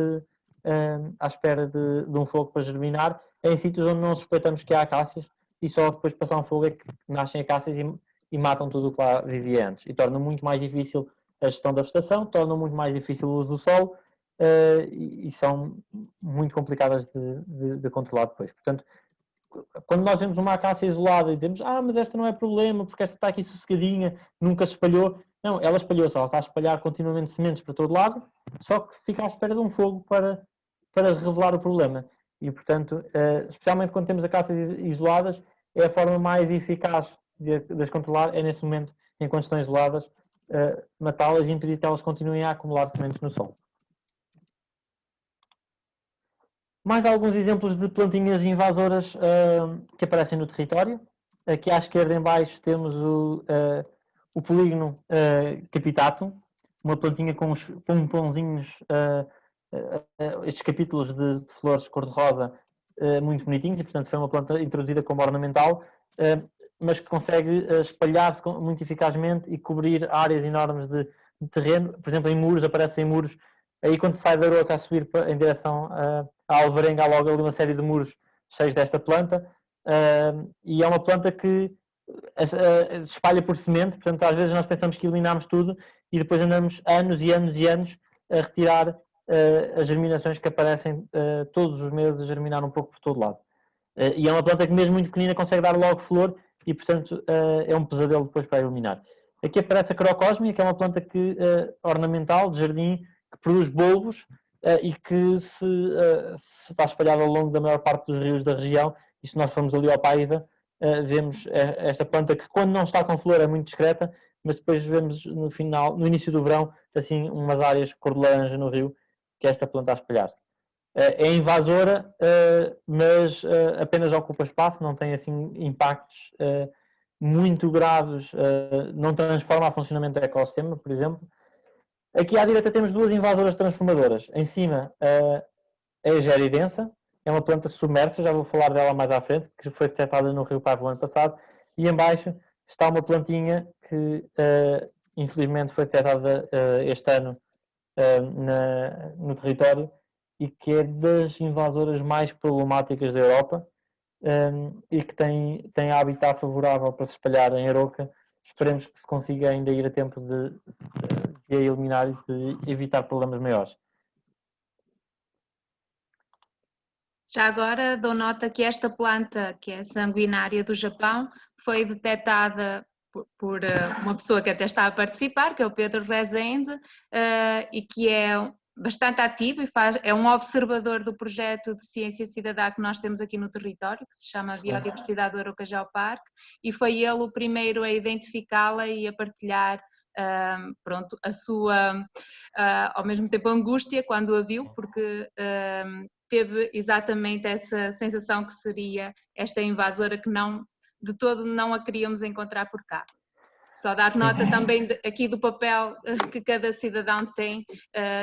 de um fogo para germinar, em sítios onde não suspeitamos que há acácias, e só depois de passar um fogo é que nascem acácias e matam tudo o que lá vivia antes. E tornam muito mais difícil a gestão da vegetação, tornam muito mais difícil o uso do solo, e são muito complicadas de controlar depois. Portanto, quando nós vemos uma acácia isolada e dizemos, mas esta não é problema, porque esta está aqui sossegadinha, nunca se espalhou. Não, ela espalhou-se, ela está a espalhar continuamente sementes para todo lado, só que fica à espera de um fogo para revelar o problema. E, portanto, especialmente quando temos acácias isoladas, é a forma mais eficaz de as controlar, é nesse momento, enquanto estão isoladas, matá-las e impedir que elas continuem a acumular sementes no solo. Mais alguns exemplos de plantinhas invasoras que aparecem no território. Aqui à esquerda em baixo temos o polígono capitatum, uma plantinha com uns pomponzinhos, estes capítulos de flores cor-de-rosa muito bonitinhos, e portanto foi uma planta introduzida como ornamental, mas que consegue espalhar-se muito eficazmente e cobrir áreas enormes de terreno. Por exemplo, em muros, aparecem em muros, aí quando se sai da Aroca a subir em direção à Alvarenga, há logo ali uma série de muros cheios desta planta, e é uma planta que espalha por semente, portanto às vezes nós pensamos que eliminamos tudo e depois andamos anos e anos e anos a retirar as germinações que aparecem todos os meses a germinar um pouco por todo lado. E é uma planta que mesmo muito pequenina consegue dar logo flor e portanto é um pesadelo depois para eliminar. Aqui aparece a Crocosmia, que é uma planta ornamental de jardim que produz bolvos e que se está espalhada ao longo da maior parte dos rios da região. E se nós formos ali ao Paida, vemos esta planta que quando não está com flor é muito discreta, mas depois vemos no início do verão, assim, umas áreas cor de laranja no rio, que é esta planta a espalhar-se. É invasora, mas apenas ocupa espaço, não tem assim impactos muito graves, não transforma o funcionamento do ecossistema, por exemplo. Aqui à direita temos duas invasoras transformadoras. Em cima é a geridensa, é uma planta submersa, já vou falar dela mais à frente, que foi detectada no Rio Paiva o ano passado. E em baixo está uma plantinha que infelizmente foi detectada este ano no território e que é das invasoras mais problemáticas da Europa, e que tem habitat favorável para se espalhar em Aroca. Esperemos que se consiga ainda ir a tempo de a eliminar e de evitar problemas maiores. Já agora dou nota que esta planta, que é sanguinária do Japão, foi detectada por uma pessoa que até está a participar, que é o Pedro Rezende, e que é bastante ativo e é um observador do projeto de ciência cidadã que nós temos aqui no território, que se chama Biodiversidade do Aroca Geoparque, e foi ele o primeiro a identificá-la e a partilhar pronto, a sua, ao mesmo tempo, angústia quando a viu, porque teve exatamente essa sensação que seria esta invasora que de todo não a queríamos encontrar por cá. Só dar nota também aqui do papel que cada cidadão tem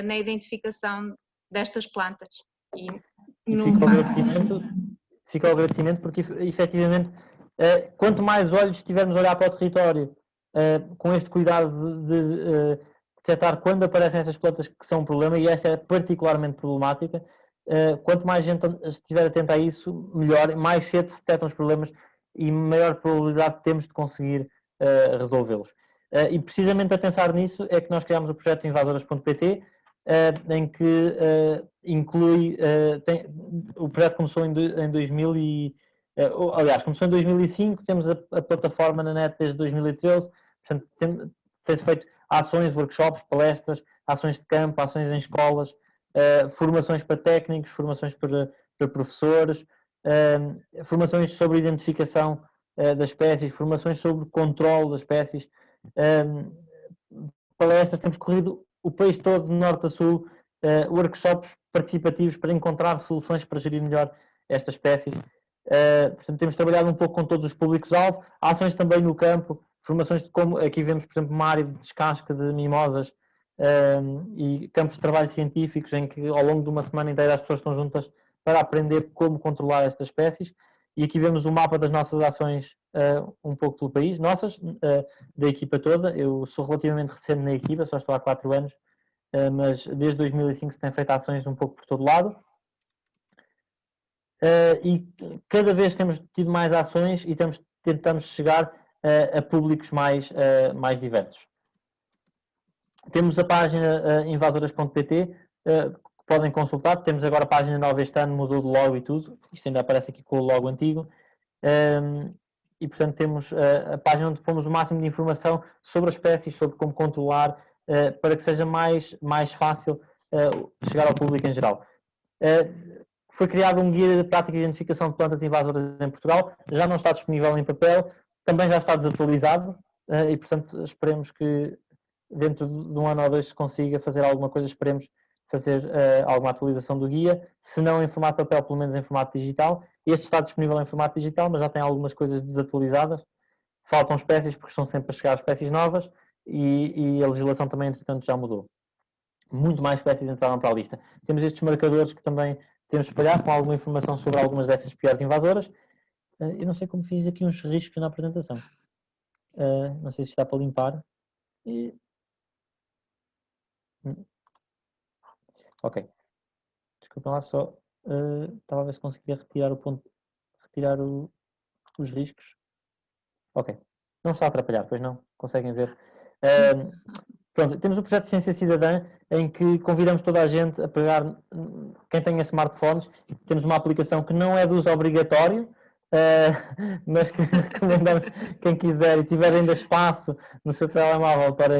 na identificação destas plantas. Fica o agradecimento porque efetivamente quanto mais olhos tivermos a olhar para o território com este cuidado de detectar quando aparecem essas plantas que são um problema, e essa é particularmente problemática. Quanto mais gente estiver atenta a isso, melhor, mais cedo se detectam os problemas e maior probabilidade temos de conseguir resolvê-los. E precisamente a pensar nisso é que nós criámos o projeto invasoras.pt, em que inclui, o projeto começou em 2000 e, aliás, começou em 2005, temos a plataforma na net desde 2013, portanto, tem-se feito ações, workshops, palestras, ações de campo, ações em escolas, formações para técnicos, formações para professores, formações sobre identificação das espécies, formações sobre controle das espécies, palestras, temos corrido o país todo, de norte a sul, workshops participativos para encontrar soluções para gerir melhor estas espécies. Portanto, temos trabalhado um pouco com todos os públicos-alvo, ações também no campo, formações de como, aqui vemos, por exemplo, uma área de descasca de mimosas e campos de trabalho científicos em que ao longo de uma semana inteira as pessoas estão juntas para aprender como controlar estas espécies. E aqui vemos o mapa das nossas ações um pouco pelo país, nossas, da equipa toda. Eu sou relativamente recente na equipa, só estou há 4 anos, mas desde 2005 se tem feito ações um pouco por todo lado. E cada vez temos tido mais ações e tentamos chegar a públicos mais diversos. Temos a página invasoras.pt, que podem consultar. Temos agora a página nova este ano, mudou de logo e tudo. Isto ainda aparece aqui com o logo antigo. E, portanto, temos a página onde pomos o máximo de informação sobre as espécies, sobre como controlar, para que seja mais fácil chegar ao público em geral. Foi criado um guia de prática de identificação de plantas invasoras em Portugal, já não está disponível em papel, também já está desatualizado e, portanto, esperemos que dentro de um ano ou dois se consiga fazer alguma coisa, esperemos fazer alguma atualização do guia, se não em formato papel, pelo menos em formato digital. Este está disponível em formato digital, mas já tem algumas coisas desatualizadas. Faltam espécies, porque estão sempre a chegar espécies novas e a legislação também, entretanto, já mudou. Muito mais espécies entraram para a lista. Temos estes marcadores que também temos espalhado com alguma informação sobre algumas dessas piores invasoras. Eu não sei como fiz aqui uns riscos na apresentação. Não sei se está para limpar. Ok. Desculpem lá só. Estava a ver se conseguia retirar os riscos. Ok. Não está a atrapalhar, pois não? Conseguem ver? Pronto, temos o projeto de Ciência Cidadã, em que convidamos toda a gente a pegar, quem tenha smartphones, temos uma aplicação que não é de uso obrigatório, mas que recomendamos quem quiser e tiver ainda espaço no seu telemóvel para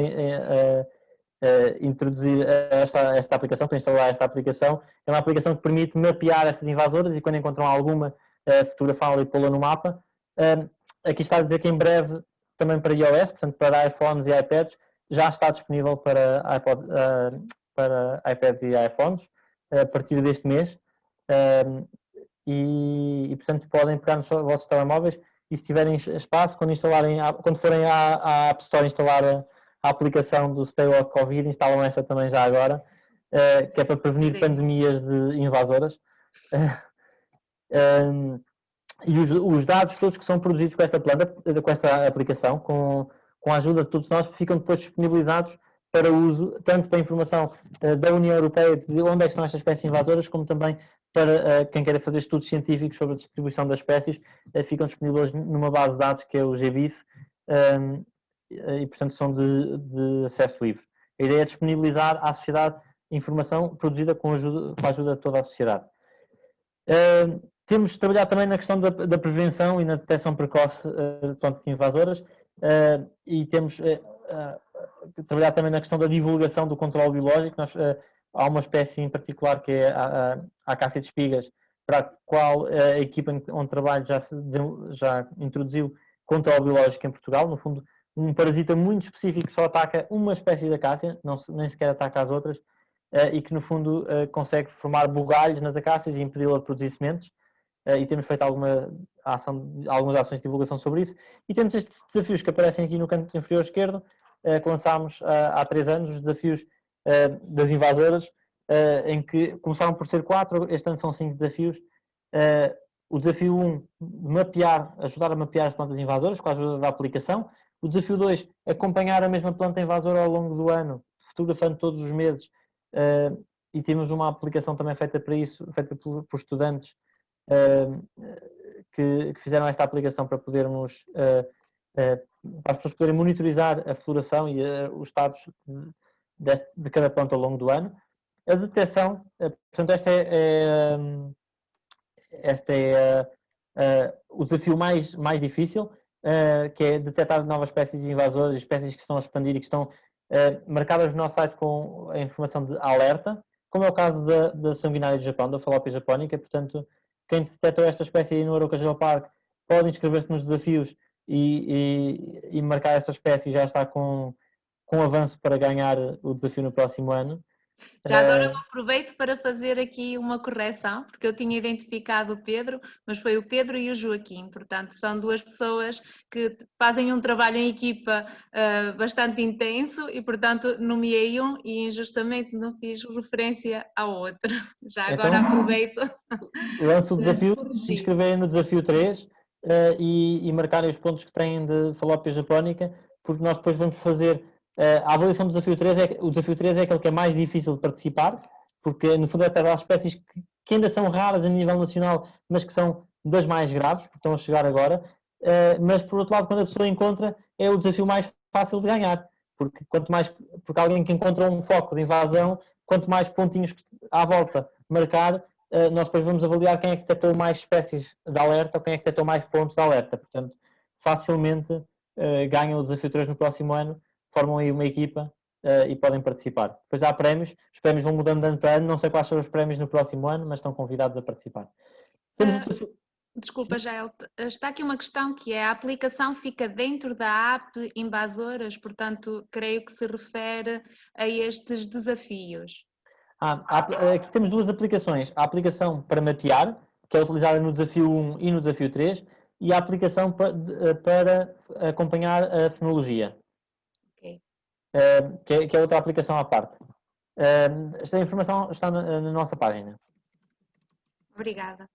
introduzir esta aplicação, para instalar esta aplicação. É uma aplicação que permite mapear estas invasoras e quando encontram alguma, fotografá-la e pô-la no mapa. Aqui está a dizer que em breve, também para iOS, portanto para iPhones e iPads, já está disponível para iPads e iPhones a partir deste mês. E portanto podem pegar nos vossos telemóveis e se tiverem espaço, quando forem à App Store instalar a aplicação do Stay Walk Covid, instalam esta também já agora, que é para prevenir pandemias de invasoras. E os dados todos que são produzidos com esta aplicação, com a ajuda de todos nós, ficam depois disponibilizados para uso, tanto para a informação da União Europeia de onde é que estão estas espécies invasoras, como também para quem queira fazer estudos científicos sobre a distribuição das espécies, ficam disponíveis numa base de dados que é o GBIF, e portanto são de acesso livre. A ideia é disponibilizar à sociedade informação produzida com a ajuda de toda a sociedade. Temos de trabalhar também na questão da prevenção e na detecção precoce de plantas invasoras e temos de trabalhar também na questão da divulgação do controle biológico. Há uma espécie em particular que é a acácia de espigas, para a qual a equipa onde trabalho já introduziu controle biológico em Portugal. No fundo, um parasita muito específico que só ataca uma espécie de acácia, nem sequer ataca as outras, e que no fundo consegue formar bugalhos nas acácias e impedi-la de produzir sementes. E temos feito algumas ações de divulgação sobre isso. E temos estes desafios que aparecem aqui no canto inferior esquerdo, que lançámos há 3 anos, os desafios das invasoras, em que começaram por ser 4, este ano são 5 desafios. O desafio 1, ajudar a mapear as plantas invasoras com a ajuda da aplicação. O desafio 2, acompanhar a mesma planta invasora ao longo do ano, fotografando todos os meses. E temos uma aplicação também feita para isso, feita por estudantes que fizeram esta aplicação para podermos, para as pessoas poderem monitorizar a floração e os estados de cada planta ao longo do ano. A detecção, portanto, este é o desafio mais difícil, que é detectar novas espécies invasoras, espécies que estão a expandir e que estão marcadas no nosso site com a informação de alerta, como é o caso da sanguinária do Japão, da Falópia japónica. Portanto, quem detectou esta espécie aí no Arouca Geoparque pode inscrever-se nos desafios e marcar esta espécie, e já está com avanço para ganhar o desafio no próximo ano. Já agora eu aproveito para fazer aqui uma correção, porque eu tinha identificado o Pedro, mas foi o Pedro e o Joaquim, portanto são duas pessoas que fazem um trabalho em equipa bastante intenso e portanto nomeei um e injustamente não fiz referência ao outro. Já agora Então, aproveito. lanço o desafio de se corrigir. inscreverem no desafio 3 e marcarem os pontos que têm de Falópia japónica, porque nós depois vamos fazer a avaliação do desafio 3. O desafio 3 é aquele que é mais difícil de participar, porque no fundo é até as espécies que ainda são raras a nível nacional, mas que são das mais graves, porque estão a chegar agora. Mas por outro lado, quando a pessoa encontra, é o desafio mais fácil de ganhar, porque alguém que encontra um foco de invasão, quanto mais pontinhos à volta marcar, nós depois vamos avaliar quem é que detectou mais espécies de alerta ou quem é que detectou mais pontos de alerta. Portanto, facilmente ganham o desafio 3 no próximo ano, formam aí uma equipa e podem participar. Depois há prémios, os prémios vão mudando de ano para ano, não sei quais são os prémios no próximo ano, mas estão convidados a participar. Temos o desafio... Desculpa, Jael, está aqui uma questão que é: a aplicação fica dentro da app Invasoras, portanto, creio que se refere a estes desafios. Aqui temos duas aplicações. A aplicação para mapear, que é utilizada no desafio 1 e no desafio 3, e a aplicação para acompanhar a fenologia, Okay. Que é outra aplicação à parte. Esta informação está na nossa página. Obrigada.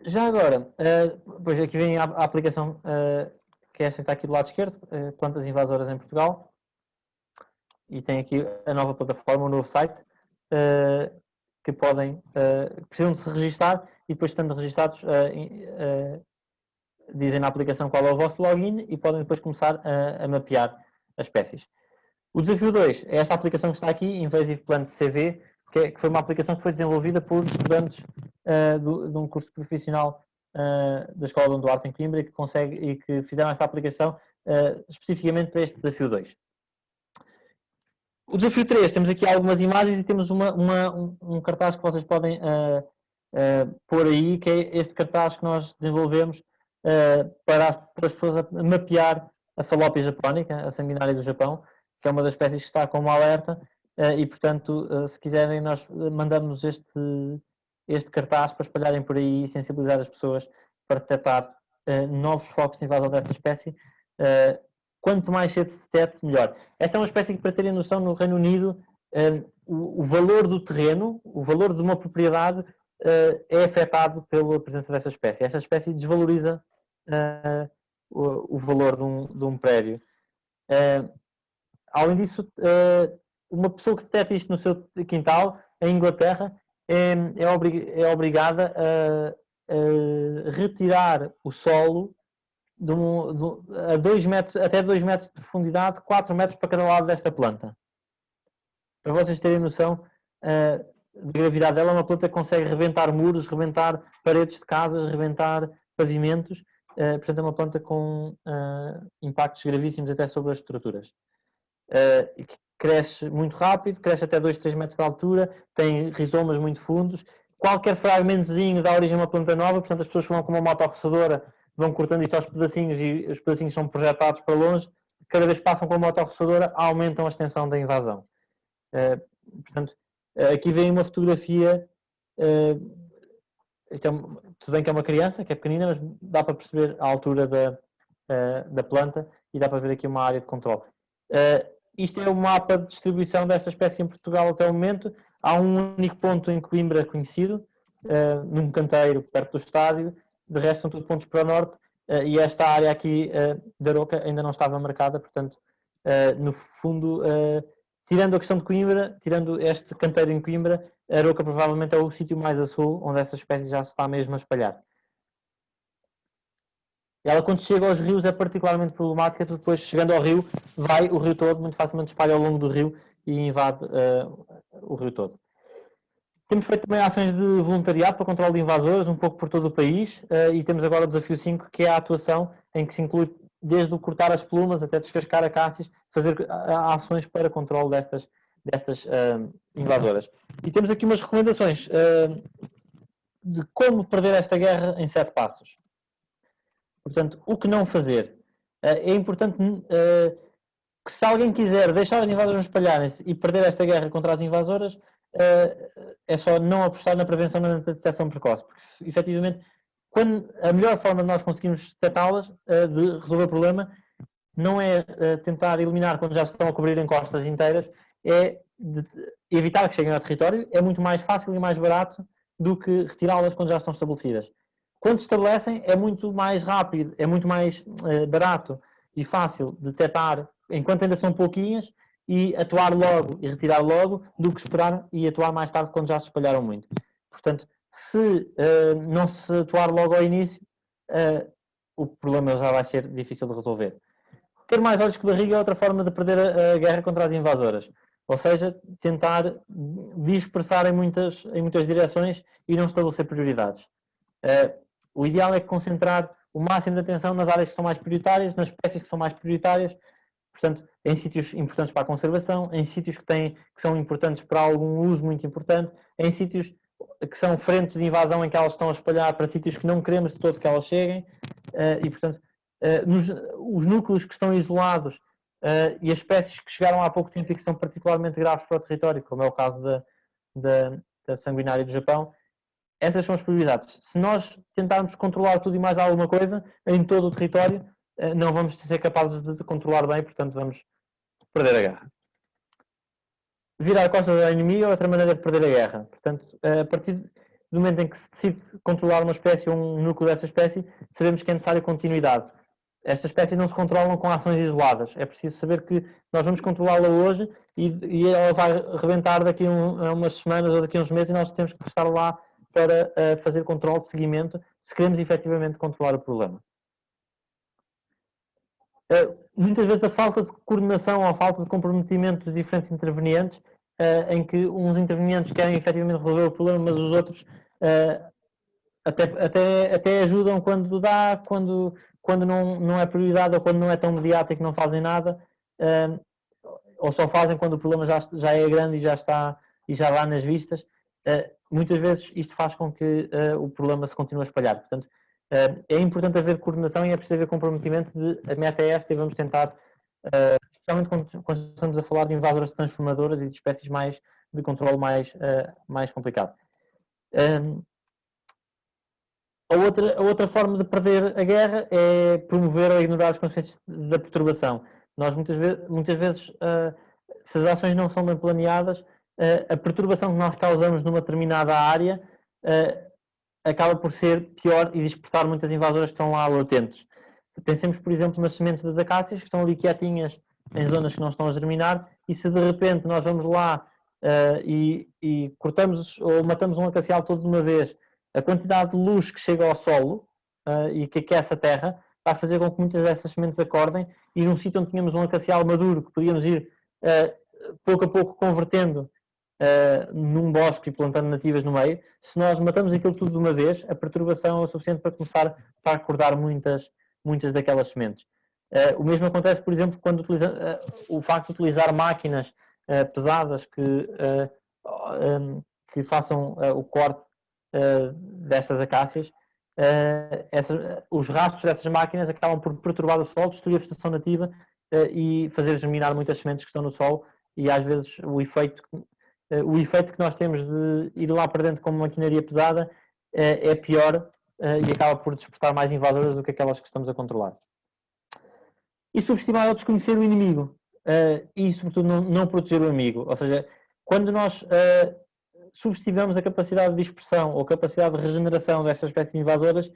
Já agora, pois aqui vem a aplicação que é esta que está aqui do lado esquerdo, plantas invasoras em Portugal, e tem aqui a nova plataforma, o novo site, que precisam de se registar e depois, estando registados, dizem na aplicação qual é o vosso login e podem depois começar a mapear as espécies. O desafio 2 é esta aplicação que está aqui, Invasive Plant CV, que foi uma aplicação que foi desenvolvida por estudantes de um curso profissional da Escola Dom Duarte em Coimbra e que fizeram esta aplicação especificamente para este desafio 2. O desafio 3, temos aqui algumas imagens e temos um cartaz que vocês podem pôr aí, que é este cartaz que nós desenvolvemos para as pessoas mapear a Falópia japónica, a sanguinária do Japão, que é uma das espécies que está como alerta, e portanto, se quiserem, nós mandamos este cartaz para espalharem por aí e sensibilizar as pessoas para detectar novos focos de invasão desta espécie. Quanto mais cedo se detecte, melhor. Esta é uma espécie que, para terem noção, no Reino Unido, o valor do terreno, o valor de uma propriedade, é afetado pela presença desta espécie. Esta espécie desvaloriza o valor de um prédio. Além disso, uma pessoa que detecta isto no seu quintal, em Inglaterra, é obrigada a retirar o solo a 2 metros, até 2 metros de profundidade, 4 metros para cada lado desta planta. Para vocês terem noção da gravidade dela, é uma planta que consegue rebentar muros, rebentar paredes de casas, rebentar pavimentos. Portanto, é uma planta com impactos gravíssimos até sobre as estruturas. Que cresce muito rápido, cresce até 2, 3 metros de altura, tem rizomas muito fundos. Qualquer fragmentozinho dá origem a uma planta nova, portanto as pessoas que vão com uma motorroçadora vão cortando isto aos pedacinhos e os pedacinhos são projetados para longe. Cada vez que passam com a motorroçadora, aumentam a extensão da invasão. Portanto, aqui vem uma fotografia, tudo bem que é uma criança, que é pequenina, mas dá para perceber a altura da planta e dá para ver aqui uma área de controle. Isto é o mapa de distribuição desta espécie em Portugal até o momento. Há um único ponto em Coimbra conhecido, num canteiro perto do estádio, de resto são tudo pontos para o norte, e esta área aqui da Aroca ainda não estava marcada, portanto, no fundo, tirando a questão de Coimbra, tirando este canteiro em Coimbra, a Aroca provavelmente é o sítio mais a sul onde essa espécie já se está mesmo a espalhar. Ela, quando chega aos rios, é particularmente problemática, porque depois, chegando ao rio, vai o rio todo, muito facilmente espalha ao longo do rio e invade o rio todo. Temos feito também ações de voluntariado para controle de invasores, um pouco por todo o país, e temos agora o desafio 5, que é a atuação, em que se inclui desde o cortar as plumas até descascar acácias, fazer ações para controle destas invasoras. E temos aqui umas recomendações de como perder esta guerra em 7 passos. Portanto, o que não fazer? É importante que, se alguém quiser deixar as invasoras espalharem-se e perder esta guerra contra as invasoras, é só não apostar na prevenção e na detecção precoce. Porque, efetivamente, a melhor forma de nós conseguirmos detectá-las, de resolver o problema, não é tentar eliminar quando já se estão a cobrir em costas inteiras, é evitar que cheguem ao território. É muito mais fácil e mais barato do que retirá-las quando já estão estabelecidas. Quando se estabelecem, é muito mais rápido, é muito mais barato e fácil detectar enquanto ainda são pouquinhas e atuar logo e retirar logo do que esperar e atuar mais tarde quando já se espalharam muito. Portanto, se não se atuar logo ao início, o problema já vai ser difícil de resolver. Ter mais olhos que barriga é outra forma de perder a guerra contra as invasoras. Ou seja, tentar dispersar em muitas direções e não estabelecer prioridades. O ideal é concentrar o máximo de atenção nas áreas que são mais prioritárias, nas espécies que são mais prioritárias, portanto, em sítios importantes para a conservação, em sítios que são importantes para algum uso muito importante, em sítios que são frentes de invasão em que elas estão a espalhar para sítios que não queremos de todo que elas cheguem, e, portanto, os núcleos que estão isolados e as espécies que chegaram há pouco tempo e que são particularmente graves para o território, como é o caso da sanguinária do Japão, essas são as prioridades. Se nós tentarmos controlar tudo e mais alguma coisa em todo o território, não vamos ser capazes de controlar bem, portanto vamos perder a guerra. Virar a costa do inimigo é outra maneira de perder a guerra. Portanto, a partir do momento em que se decide controlar uma espécie ou um núcleo dessa espécie, sabemos que é necessária continuidade. Estas espécies não se controlam com ações isoladas. É preciso saber que nós vamos controlá-la hoje e ela vai rebentar daqui a umas semanas ou daqui a uns meses e nós temos que estar lá para fazer controle de seguimento, se queremos efetivamente controlar o problema. Muitas vezes a falta de coordenação ou a falta de comprometimento dos diferentes intervenientes, em que uns intervenientes querem efetivamente resolver o problema, mas os outros até ajudam quando dá, quando não é prioridade ou quando não é tão mediático e não fazem nada, ou só fazem quando o problema já é grande e já dá nas vistas. Muitas vezes isto faz com que o problema se continue a espalhar. Portanto, é importante haver coordenação e é preciso haver comprometimento a meta é esta e vamos tentar, especialmente quando estamos a falar de invasoras transformadoras e de espécies de controle mais complicado. A outra forma de perder a guerra é promover ou ignorar as consequências da perturbação. Nós muitas vezes, se as ações não são bem planeadas, a perturbação que nós causamos numa determinada área acaba por ser pior e despertar muitas invasoras que estão lá latentes. Pensemos, por exemplo, nas sementes das acácias, que estão ali quietinhas em zonas que não estão a germinar, e se de repente nós vamos lá e cortamos ou matamos um acacial todo de uma vez, a quantidade de luz que chega ao solo e que aquece a terra vai fazer com que muitas dessas sementes acordem, e num sítio onde tínhamos um acacial maduro que podíamos ir pouco a pouco convertendo num bosque e plantando nativas no meio, se nós matamos aquilo tudo de uma vez, a perturbação é o suficiente para começar a acordar muitas daquelas sementes. O mesmo acontece, por exemplo, quando o facto de utilizar máquinas pesadas que façam o corte destas acácias, os rastros dessas máquinas acabam por perturbar o solo, destruir a vegetação nativa e fazer germinar muitas sementes que estão no solo, e às vezes o efeito que nós temos de ir lá para dentro com uma maquinaria pesada é pior e acaba por despertar mais invasoras do que aquelas que estamos a controlar. E subestimar ou desconhecer o inimigo e, sobretudo, não proteger o amigo. Ou seja, quando nós subestimamos a capacidade de dispersão ou a capacidade de regeneração destas espécies invasoras,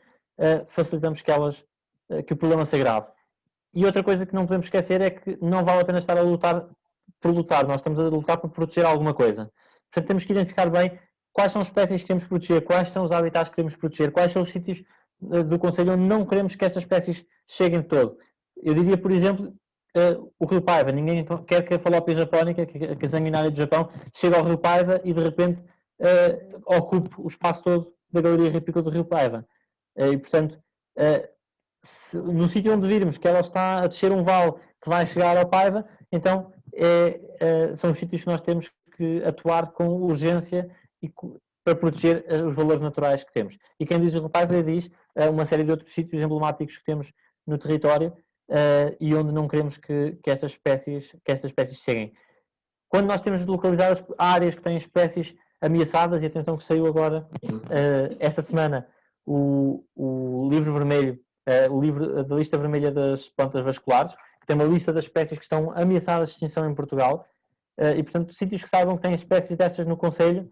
facilitamos que o problema se agrave. E outra coisa que não podemos esquecer é que não vale a pena estar a lutar por lutar, nós estamos a lutar por proteger alguma coisa. Portanto, temos que identificar bem quais são as espécies que queremos proteger, quais são os habitats que queremos proteger, quais são os sítios do Conselho onde não queremos que estas espécies cheguem de todo. Eu diria, por exemplo, o Rio Paiva. Ninguém quer que a falópia japónica, que a sanguinária do Japão, chegue ao Rio Paiva e de repente ocupe o espaço todo da Galeria Hípica do Rio Paiva. E, portanto, no sítio onde virmos que ela está a descer um vale que vai chegar ao Paiva, então são os sítios que nós temos que atuar com urgência para proteger os valores naturais que temos. E quem diz o Rio Paiva diz uma série de outros sítios emblemáticos que temos no território e onde não queremos que estas espécies cheguem. Quando nós temos localizadas áreas que têm espécies ameaçadas, e atenção que saiu agora, esta semana, o livro vermelho, o livro da lista vermelha das plantas vasculares, que tem uma lista das espécies que estão ameaçadas de extinção em Portugal, e portanto, sítios que saibam que têm espécies destas no Conselho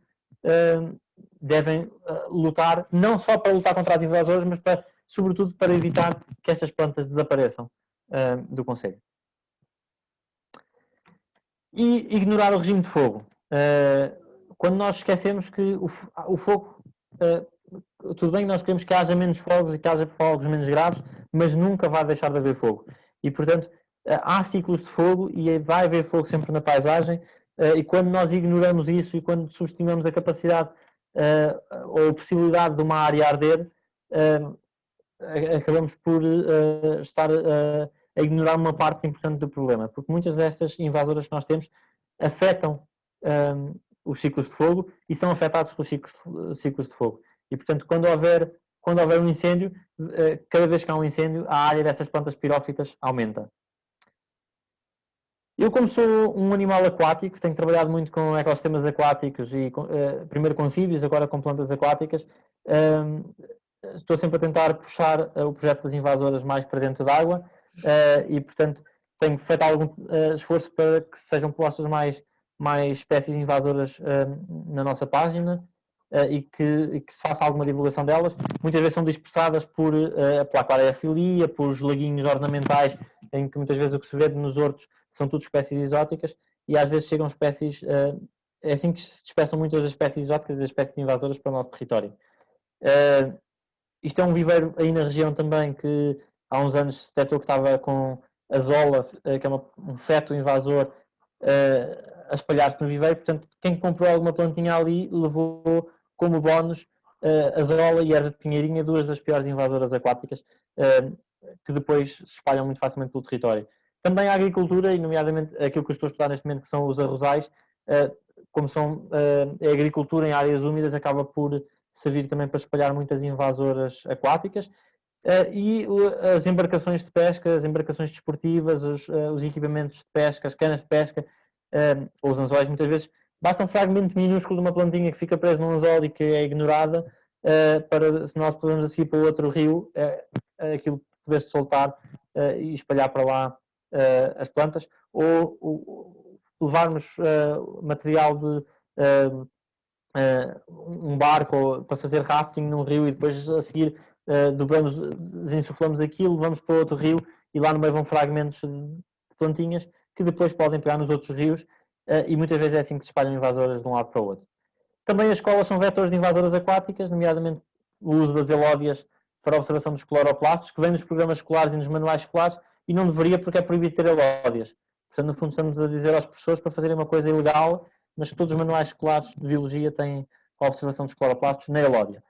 devem lutar, não só para lutar contra as invasoras, mas sobretudo para evitar que estas plantas desapareçam do Conselho. E ignorar o regime de fogo. Quando nós esquecemos que o fogo, tudo bem que nós queremos que haja menos fogos e que haja fogos menos graves, mas nunca vai deixar de haver fogo. E, portanto, há ciclos de fogo e vai haver fogo sempre na paisagem, e quando nós ignoramos isso e quando subestimamos a capacidade ou a possibilidade de uma área arder, acabamos por estar a ignorar uma parte importante do problema, porque muitas destas invasoras que nós temos afetam os ciclos de fogo e são afetados pelos ciclos de fogo. E, portanto, quando houver um incêndio, cada vez que há um incêndio, a área dessas plantas pirófitas aumenta. Eu, como sou um animal aquático, tenho trabalhado muito com ecossistemas aquáticos e primeiro com anfíbios, agora com plantas aquáticas, estou sempre a tentar puxar o projeto das invasoras mais para dentro d'água e, portanto, tenho feito algum esforço para que sejam postas mais espécies invasoras na nossa página e que se faça alguma divulgação delas. Muitas vezes são dispersadas pela aquariofilia, por os laguinhos ornamentais, em que muitas vezes o que se vê nos hortos são tudo espécies exóticas e às vezes chegam espécies, é assim que se dispersam muitas das espécies exóticas e das espécies invasoras para o nosso território. Isto é um viveiro aí na região também que há uns anos se detectou que estava com a zola, que é um feto invasor, a espalhar-se no viveiro. Portanto, quem comprou alguma plantinha ali levou como bónus a zola e a erva de pinheirinha, duas das piores invasoras aquáticas, que depois se espalham muito facilmente pelo território. Também a agricultura, e nomeadamente aquilo que eu estou a estudar neste momento, que são os arrozais, como é agricultura em áreas úmidas, acaba por servir também para espalhar muitas invasoras aquáticas. E as embarcações de pesca, as embarcações desportivas, os equipamentos de pesca, as canas de pesca, ou os anzóis, muitas vezes basta um fragmento minúsculo de uma plantinha que fica presa num anzol e que é ignorada, para, se nós podemos assim para outro rio, aquilo poder-se soltar e espalhar para lá as plantas, ou levarmos material de um barco para fazer rafting num rio e depois a seguir dobramos, desenxuflamos aquilo, vamos para outro rio e lá no meio vão fragmentos de plantinhas que depois podem pegar nos outros rios e muitas vezes é assim que se espalham invasoras de um lado para o outro. Também as escolas são vetores de invasoras aquáticas, nomeadamente o uso das elódias para a observação dos cloroplastos, que vem nos programas escolares e nos manuais escolares, e não deveria porque é proibido ter elódias. Portanto, no fundo, estamos a dizer aos professores para fazerem uma coisa ilegal, mas que todos os manuais escolares de biologia têm a observação dos cloroplastos na elódia.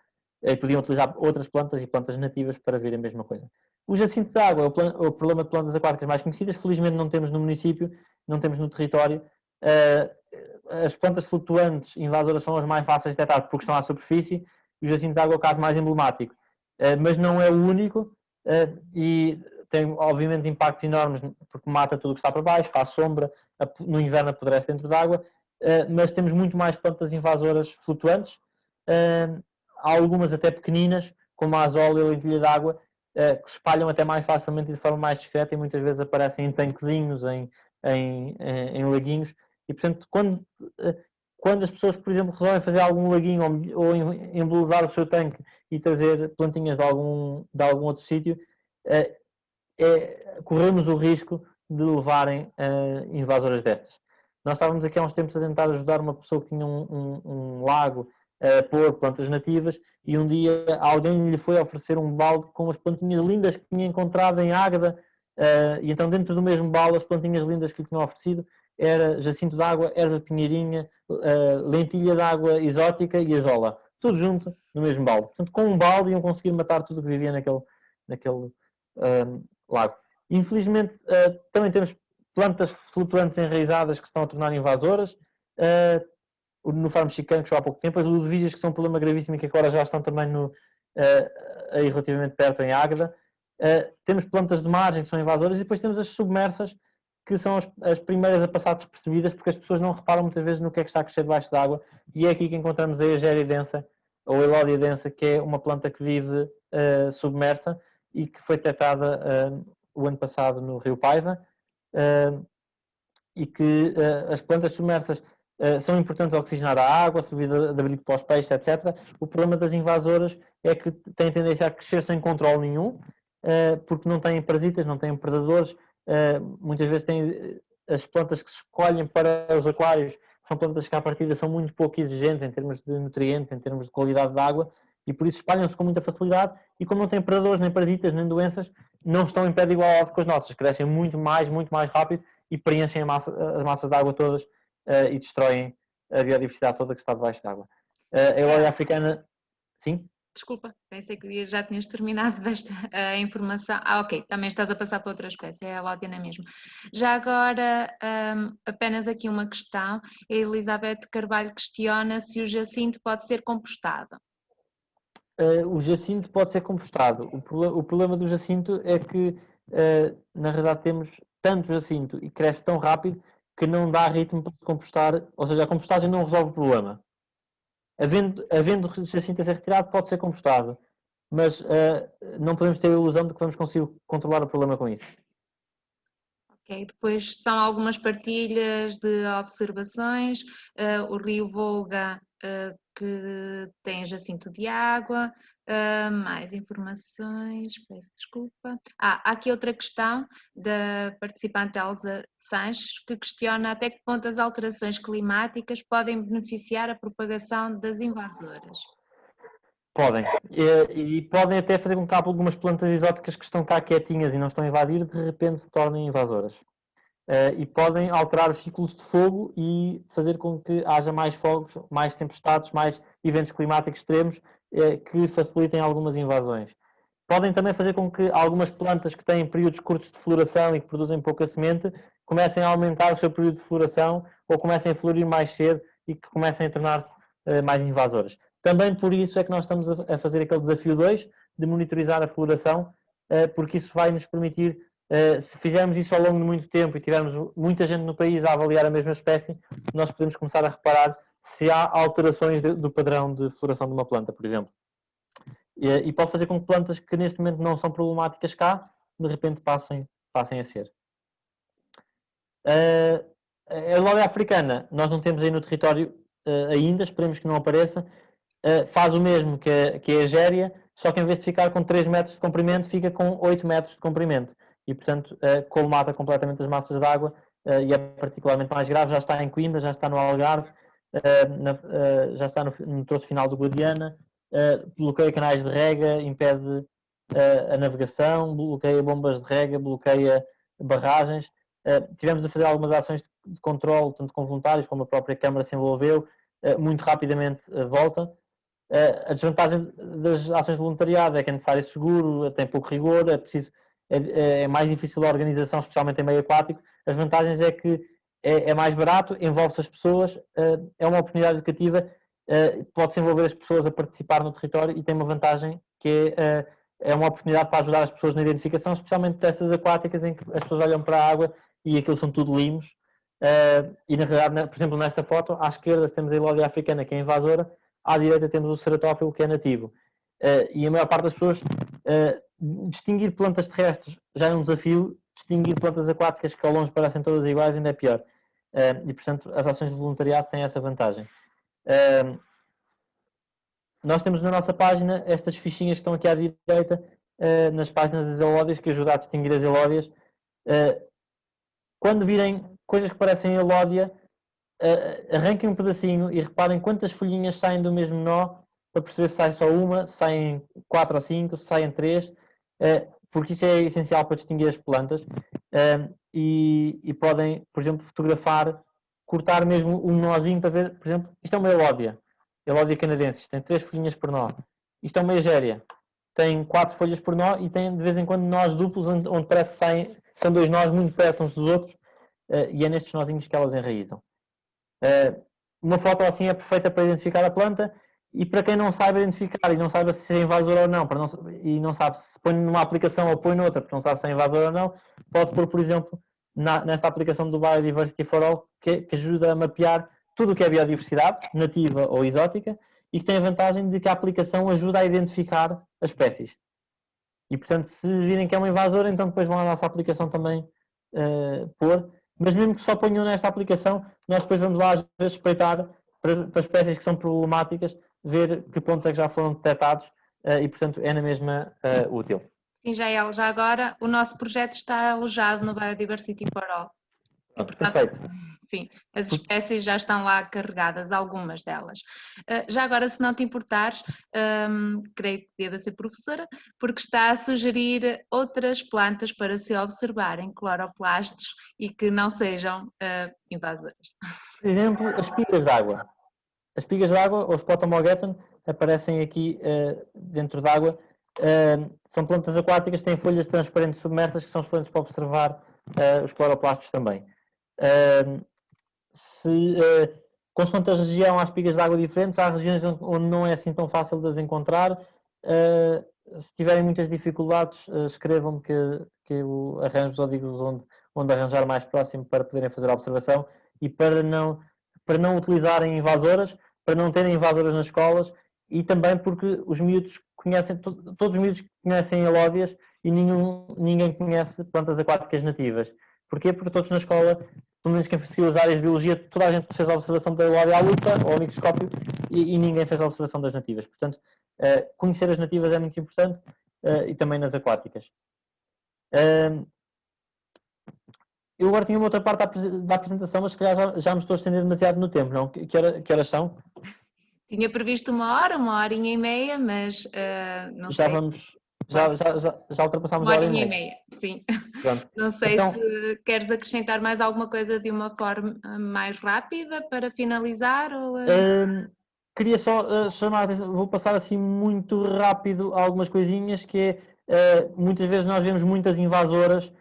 E podiam utilizar outras plantas e plantas nativas para ver a mesma coisa. O jacinto de água é o problema de plantas aquáticas mais conhecidas. Felizmente não temos no município, não temos no território. As plantas flutuantes invasoras são as mais fáceis de detectar porque estão à superfície. E o jacinto de água é o caso mais emblemático. Mas não é o único e tem obviamente impactos enormes porque mata tudo o que está para baixo, faz sombra, no inverno apodrece dentro d'água, mas temos muito mais plantas invasoras flutuantes, há algumas até pequeninas, como a azola e a lentilha d'água, que se espalham até mais facilmente e de forma mais discreta e muitas vezes aparecem em tanquezinhos, em laguinhos, e portanto quando as pessoas, por exemplo, resolvem fazer algum laguinho ou embelezar o seu tanque e trazer plantinhas de algum outro sítio, corremos o risco de levarem invasoras destas. Nós estávamos aqui há uns tempos a tentar ajudar uma pessoa que tinha um lago a pôr plantas nativas e um dia alguém lhe foi oferecer um balde com as plantinhas lindas que tinha encontrado em Águeda e então dentro do mesmo balde as plantinhas lindas que lhe tinham oferecido era jacinto d'água, erva pinheirinha, lentilha d'água exótica e azola. Tudo junto no mesmo balde. Portanto, com um balde iam conseguir matar tudo o que vivia naquele lago. Infelizmente, também temos plantas flutuantes enraizadas que se estão a tornar invasoras. No farm chicano, que chegou há pouco tempo, as ludovijas, que são um problema gravíssimo e que agora já estão também aí relativamente perto em Águeda. Temos plantas de margem, que são invasoras, e depois temos as submersas, que são as primeiras a passar despercebidas, porque as pessoas não reparam muitas vezes no que é que está a crescer debaixo d'água, e é aqui que encontramos a Egeria densa, ou a Elódia densa, que é uma planta que vive submersa e que foi detectada o ano passado no Rio Paiva, e que as plantas submersas são importantes a oxigenar a água, servir de abrigo para os peixes, etc. O problema das invasoras é que têm tendência a crescer sem controle nenhum, porque não têm parasitas, não têm predadores, muitas vezes têm as plantas que se escolhem para os aquários, são plantas que à partida são muito pouco exigentes em termos de nutrientes, em termos de qualidade de água, e por isso espalham-se com muita facilidade, e como não têm predadores, nem parasitas, nem doenças, não estão em pé de igualdade com as nossas, crescem muito mais rápido e preenchem as massas de água todas e destroem a biodiversidade toda que está debaixo d'água. A Elódia africana, sim? Desculpa, pensei que já tinhas terminado desta informação. Ok, também estás a passar para outra espécie, é a Elódia, não é mesmo? Já agora, apenas aqui uma questão. A Elizabeth Carvalho questiona se o jacinto pode ser compostado. O jacinto pode ser compostado. O problema do jacinto é que, na verdade, temos tanto jacinto e cresce tão rápido que não dá ritmo para se compostar, ou seja, a compostagem não resolve o problema. Havendo jacinto a ser retirado, pode ser compostado, mas não podemos ter a ilusão de que vamos conseguir controlar o problema com isso. Ok, depois são algumas partilhas de observações, o rio Volga que tem jacinto de água, mais informações, peço desculpa. Há aqui outra questão da participante Elsa Sanches, que questiona até que ponto as alterações climáticas podem beneficiar a propagação das invasoras. Podem. E podem até fazer com que algumas plantas exóticas que estão cá quietinhas e não estão a invadir, de repente se tornem invasoras. E podem alterar os ciclos de fogo e fazer com que haja mais fogos, mais tempestades, mais eventos climáticos extremos que facilitem algumas invasões. Podem também fazer com que algumas plantas que têm períodos curtos de floração e que produzem pouca semente comecem a aumentar o seu período de floração ou comecem a florir mais cedo e que comecem a tornar mais invasoras. Também por isso é que nós estamos a fazer aquele desafio 2 de monitorizar a floração, porque isso vai nos permitir, se fizermos isso ao longo de muito tempo e tivermos muita gente no país a avaliar a mesma espécie, nós podemos começar a reparar se há alterações do padrão de floração de uma planta, por exemplo. E pode fazer com que plantas que neste momento não são problemáticas cá, de repente passem a ser. A Elódia africana, nós não temos aí no território ainda, esperemos que não apareça, faz o mesmo que a Egéria, só que em vez de ficar com 3 metros de comprimento, fica com 8 metros de comprimento. E, portanto, colmata completamente as massas de água e é particularmente mais grave. Já está em Coimbra, já está no Algarve, já está no troço final do Guadiana, bloqueia canais de rega, impede a navegação, bloqueia bombas de rega, bloqueia barragens. Tivemos a fazer algumas ações de controle, tanto com voluntários como a própria Câmara se envolveu, muito rapidamente volta. A desvantagem das ações de voluntariado é que é necessário seguro, tem pouco rigor, é mais difícil a organização, especialmente em meio aquático. As vantagens é que é mais barato, envolve-se as pessoas, é uma oportunidade educativa, pode-se envolver as pessoas a participar no território e tem uma vantagem que é uma oportunidade para ajudar as pessoas na identificação, especialmente dessas aquáticas em que as pessoas olham para a água e aquilo são tudo limos. E na realidade, por exemplo, nesta foto, à esquerda temos a Elódia africana, que é invasora, à direita temos o ceratófilo, que é nativo. E a maior parte das pessoas, distinguir plantas terrestres já é um desafio, distinguir plantas aquáticas que ao longe parecem todas iguais ainda é pior. E, portanto, as ações de voluntariado têm essa vantagem. Nós temos na nossa página estas fichinhas que estão aqui à direita, nas páginas das elódias, que ajudam a distinguir as elódias. Quando virem coisas que parecem elódia, arranquem um pedacinho e reparem quantas folhinhas saem do mesmo nó, para perceber se sai só uma, se saem 4 ou 5, se saem 3, porque isso é essencial para distinguir as plantas. E podem, por exemplo, fotografar, cortar mesmo um nozinho para ver, por exemplo, isto é uma elódia canadense, isto tem 3 folhinhas por nó. Isto é uma egéria, tem 4 folhas por nó e tem de vez em quando nós duplos, onde parece que saem, são 2 nós muito perto uns dos outros, e é nestes nozinhos que elas enraizam. Uma foto assim é perfeita para identificar a planta, e para quem não saiba identificar e não sabe se é invasor ou não, e não sabe se põe numa aplicação ou põe noutra, porque não sabe se é invasor ou não, pode pôr, por exemplo, nesta aplicação do Biodiversity for All, que ajuda a mapear tudo o que é biodiversidade, nativa ou exótica, e que tem a vantagem de que a aplicação ajuda a identificar as espécies. E, portanto, se virem que é um invasor, então depois vão à nossa aplicação também pôr. Mas mesmo que só ponham nesta aplicação, nós depois vamos lá às vezes espreitar para espécies que são problemáticas, ver que pontos é que já foram detectados e, portanto, é na mesma útil. Sim, Jael, já agora o nosso projeto está alojado no Biodiversity for All. Portanto, perfeito. Sim, as espécies já estão lá carregadas, algumas delas. Já agora, se não te importares, creio que deva ser professora, porque está a sugerir outras plantas para se observarem, cloroplastos, e que não sejam invasoras. Por exemplo, as espigas d'água. As espigas d'água, ou Spotomogeton, aparecem aqui dentro d'água. São plantas aquáticas, têm folhas transparentes submersas, que são excelentes para observar os cloroplastos também. Consoante a região, há espigas de água diferentes, há regiões onde não é assim tão fácil de as encontrar. Se tiverem muitas dificuldades, escrevam-me que eu arranjo ou digo onde arranjar mais próximo para poderem fazer a observação e para não utilizarem invasoras, para não terem invasoras nas escolas e também porque os miúdos conhecem, todos os miúdos conhecem elódias e ninguém conhece plantas aquáticas nativas. Porquê? Porque todos na escola, pelo menos quem seguiu as áreas de biologia, toda a gente fez a observação da elódia à lupa ou ao microscópio e ninguém fez a observação das nativas. Portanto, conhecer as nativas é muito importante e também nas aquáticas. Eu agora tinha uma outra parte da apresentação, mas se calhar já me estou a estender demasiado no tempo, não? Que horas são? Tinha previsto 1 horinha e meia, mas não sei. Já ultrapassámos a 1 horinha e meia, sim. Pronto. Não sei então, se queres acrescentar mais alguma coisa de uma forma mais rápida para finalizar? Ou... Queria só chamar a atenção, vou passar assim muito rápido algumas coisinhas, que muitas vezes nós vemos muitas invasoras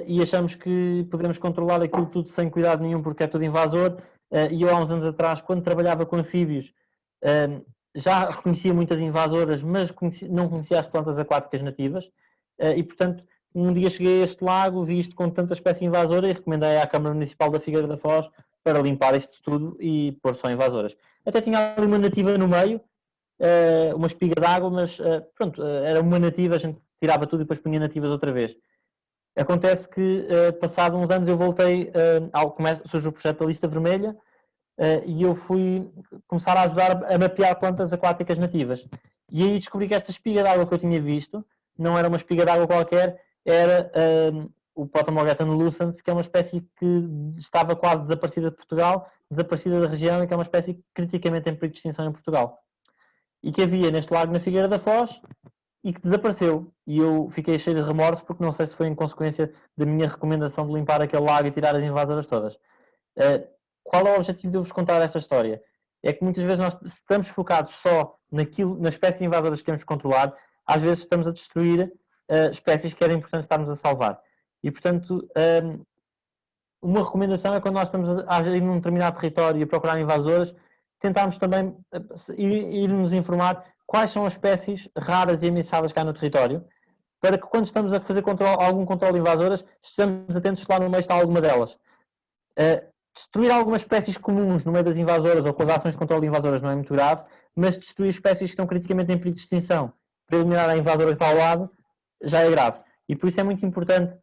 e achamos que podemos controlar aquilo tudo sem cuidado nenhum porque é tudo invasor. E eu há uns anos atrás, quando trabalhava com anfíbios, já reconhecia muitas invasoras, mas não conhecia as plantas aquáticas nativas e, portanto, um dia cheguei a este lago, vi isto com tanta espécie invasora e recomendei à Câmara Municipal da Figueira da Foz para limpar isto tudo e pôr só invasoras. Até tinha ali uma nativa no meio, uma espiga d'água, mas pronto, era uma nativa, a gente tirava tudo e depois punha nativas outra vez. Acontece que, passado uns anos, eu voltei, surge o projeto da Lista Vermelha, e eu fui começar a ajudar a mapear plantas aquáticas nativas. E aí descobri que esta espiga d'água que eu tinha visto não era uma espiga d'água qualquer, era o Potamogeton lucens, que é uma espécie que estava quase desaparecida de Portugal, desaparecida da região e que é uma espécie criticamente em perigo de extinção em Portugal. E que havia neste lago na Figueira da Foz e que desapareceu. E eu fiquei cheio de remorso porque não sei se foi em consequência da minha recomendação de limpar aquele lago e tirar as invasoras todas. Qual é o objetivo de eu vos contar esta história? É que muitas vezes nós estamos focados só nas espécies invasoras que queremos controlar, às vezes estamos a destruir espécies que era importante estarmos a salvar. E, portanto, uma recomendação é quando nós estamos a agir num determinado território e a procurar invasoras, tentarmos também ir nos informar quais são as espécies raras e ameaçadas cá no território, para que quando estamos a fazer algum controle de invasoras, estejamos atentos se lá no meio está alguma delas. Destruir algumas espécies comuns no meio das invasoras ou com as ações de controle de invasoras não é muito grave, mas destruir espécies que estão criticamente em perigo de extinção para eliminar a invasora que está ao lado já é grave. E por isso é muito importante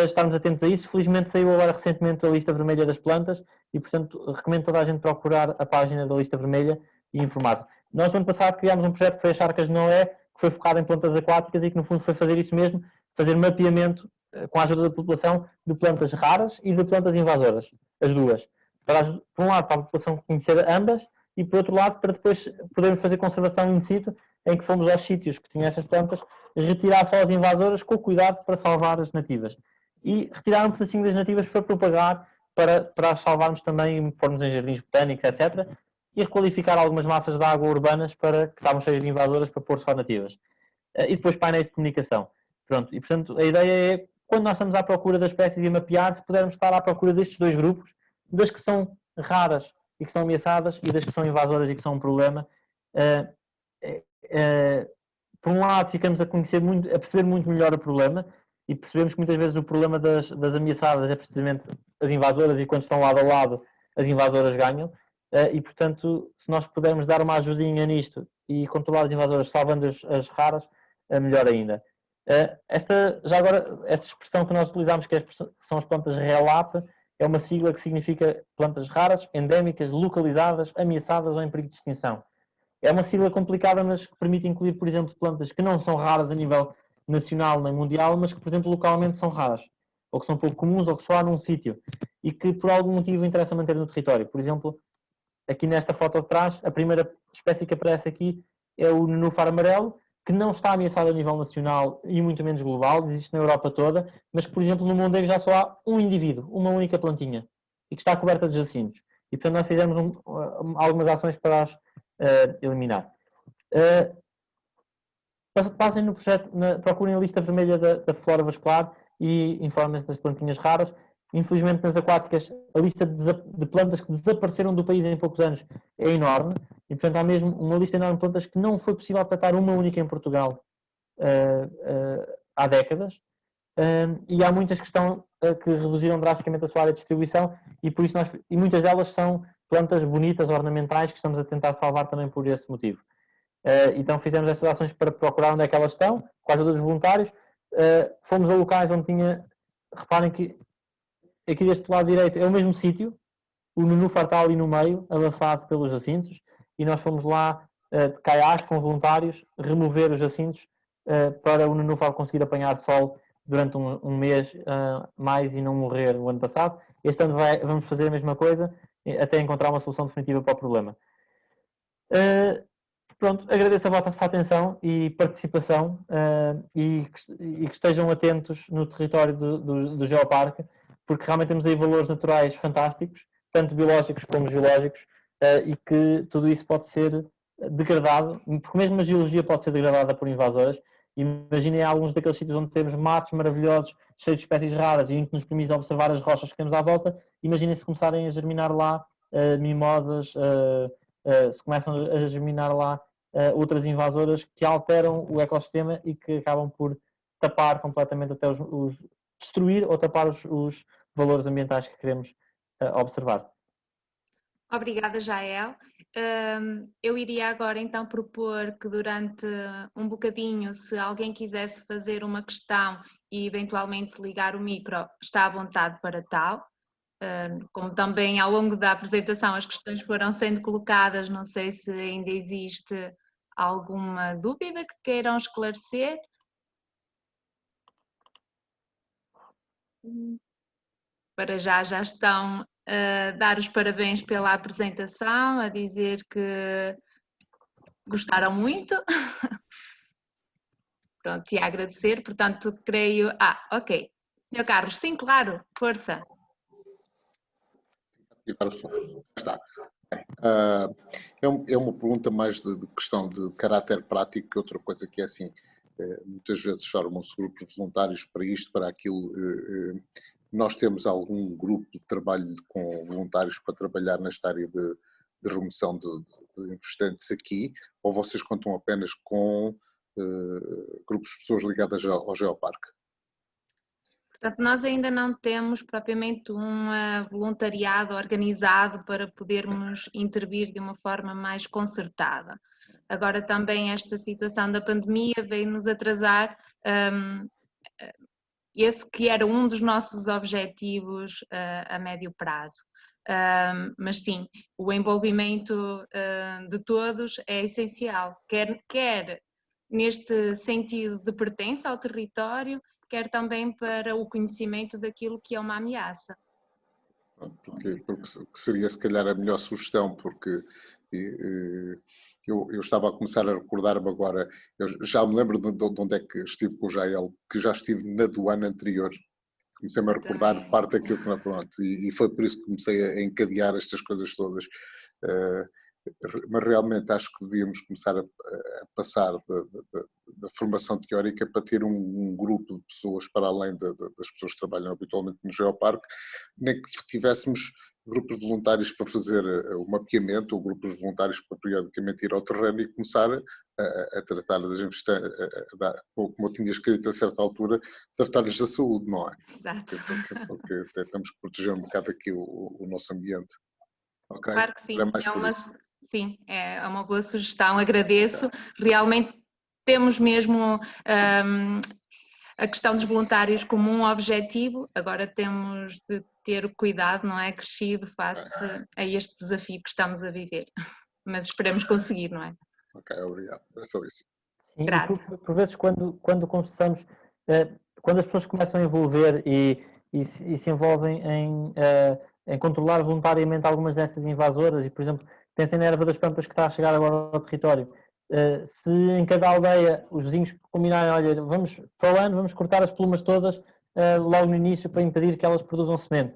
estarmos atentos a isso. Felizmente saiu agora recentemente a lista vermelha das plantas e, portanto, recomendo toda a gente procurar a página da Lista Vermelha e informar-se. Nós, no ano passado, criámos um projeto que foi as Charcas de Noé, que foi focado em plantas aquáticas e que, no fundo, foi fazer isso mesmo, fazer mapeamento, com a ajuda da população, de plantas raras e de plantas invasoras, as duas. Por um lado, para a população conhecer ambas, e por outro lado, para depois podermos fazer conservação in situ, em que fomos aos sítios que tinham essas plantas, retirar só as invasoras com cuidado para salvar as nativas. E retirar um pedacinho das nativas para propagar, para as salvarmos também, formos em jardins botânicos, etc. E requalificar algumas massas de água urbanas para que estavam cheias de invasoras para pôr só nativas. E depois painéis de comunicação. Pronto, e portanto a ideia é, quando nós estamos à procura das espécies e a mapear, se pudermos estar à procura destes dois grupos, das que são raras e que estão ameaçadas e das que são invasoras e que são um problema, por um lado ficamos a conhecer muito, a perceber muito melhor o problema e percebemos que muitas vezes o problema das ameaçadas é precisamente as invasoras e quando estão lado a lado as invasoras ganham e portanto se nós pudermos dar uma ajudinha nisto e controlar as invasoras salvando as raras, melhor ainda. Já agora, esta expressão que nós utilizamos, que são as plantas RELAP, é uma sigla que significa plantas raras, endémicas, localizadas, ameaçadas ou em perigo de extinção. É uma sigla complicada, mas que permite incluir, por exemplo, plantas que não são raras a nível nacional nem mundial, mas que, por exemplo, localmente são raras, ou que são pouco comuns, ou que só há num sítio, e que por algum motivo interessa manter no território. Por exemplo, aqui nesta foto de trás, a primeira espécie que aparece aqui é o nenúfar amarelo, que não está ameaçado a nível nacional e muito menos global, existe na Europa toda, mas que, por exemplo, no Mondego já só há um indivíduo, uma única plantinha, e que está coberta de jacintos. E, portanto, nós fizemos algumas ações para as eliminar. Passem no projeto, procurem a lista vermelha da flora vascular e informem-se das plantinhas raras. Infelizmente, nas aquáticas, a lista de plantas que desapareceram do país em poucos anos é enorme. E, portanto, há mesmo uma lista enorme de plantas que não foi possível tratar uma única em Portugal há décadas. E há muitas que reduziram drasticamente a sua área de distribuição e, por isso, e muitas delas são plantas bonitas, ornamentais, que estamos a tentar salvar também por esse motivo. Então fizemos essas ações para procurar onde é que elas estão, com a ajuda dos voluntários. Fomos a locais onde tinha... Reparem que aqui deste lado direito é o mesmo sítio, o nenúfar está ali no meio, abafado pelos jacintos, e nós fomos lá de caiaque com voluntários remover os jacintos para o nenúfar conseguir apanhar sol durante um mês mais e não morrer no ano passado. Este ano vamos fazer a mesma coisa até encontrar uma solução definitiva para o problema. Pronto, agradeço a vossa atenção e participação e que estejam atentos no território do Geoparque, porque realmente temos aí valores naturais fantásticos, tanto biológicos como geológicos, e que tudo isso pode ser degradado, porque mesmo a geologia pode ser degradada por invasoras. Imaginem alguns daqueles sítios onde temos matos maravilhosos, cheios de espécies raras e que nos permite observar as rochas que temos à volta. Imaginem se começarem a germinar lá mimosas, se começam a germinar lá outras invasoras que alteram o ecossistema e que acabam por tapar completamente até destruir ou tapar os valores ambientais que queremos observar. Obrigada, Jael. Eu iria agora então propor que durante um bocadinho, se alguém quisesse fazer uma questão e eventualmente ligar o micro, está à vontade para tal. Como também ao longo da apresentação as questões foram sendo colocadas, não sei se ainda existe alguma dúvida que queiram esclarecer. Para já estão a dar os parabéns pela apresentação, a dizer que gostaram muito. Pronto, e a agradecer, portanto, creio... ok. Sr. Carlos, sim, claro, força. Está. É uma pergunta mais de questão de caráter prático que outra coisa que é assim, muitas vezes formam-se grupos voluntários para isto, para aquilo. Nós temos algum grupo de trabalho com voluntários para trabalhar nesta área de remoção de infestantes aqui, ou vocês contam apenas com grupos de pessoas ligadas ao Geoparque? Portanto, nós ainda não temos propriamente um voluntariado organizado para podermos intervir de uma forma mais concertada. Agora também esta situação da pandemia veio-nos atrasar esse que era um dos nossos objetivos a médio prazo. Mas sim, o envolvimento de todos é essencial, quer neste sentido de pertença ao território, quer também para o conhecimento daquilo que é uma ameaça. Porque seria se calhar a melhor sugestão, porque eu estava a começar a recordar-me agora, eu já me lembro de onde é que estive com o Jael, que já estive na do ano anterior. Comecei-me a recordar de parte daquilo que não, pronto, e foi por isso que comecei a encadear estas coisas todas. Mas realmente acho que devíamos começar a passar da formação teórica para ter um grupo de pessoas para além das pessoas que trabalham habitualmente no Geoparque, nem que tivéssemos grupos de voluntários para fazer o mapeamento, ou grupos de voluntários para periodicamente ir ao terreno e começar a tratar das investigações, como eu tinha escrito a certa altura, tratar-lhes da saúde, não é? Exato. Porque temos que proteger um bocado aqui o nosso ambiente. Okay? Claro que sim, sim, é uma boa sugestão, agradeço. Realmente temos mesmo a questão dos voluntários como um objetivo, agora temos de ter o cuidado, não é? Crescido face a este desafio que estamos a viver, mas esperamos conseguir, não é? Ok, obrigado, é só isso. Sim, e por vezes quando começamos, quando as pessoas começam a envolver e se envolvem em controlar voluntariamente algumas dessas invasoras, e por exemplo, pensem na erva das pampas que está a chegar agora ao território, se em cada aldeia os vizinhos combinarem, olha, para o ano vamos cortar as plumas todas logo no início para impedir que elas produzam semente.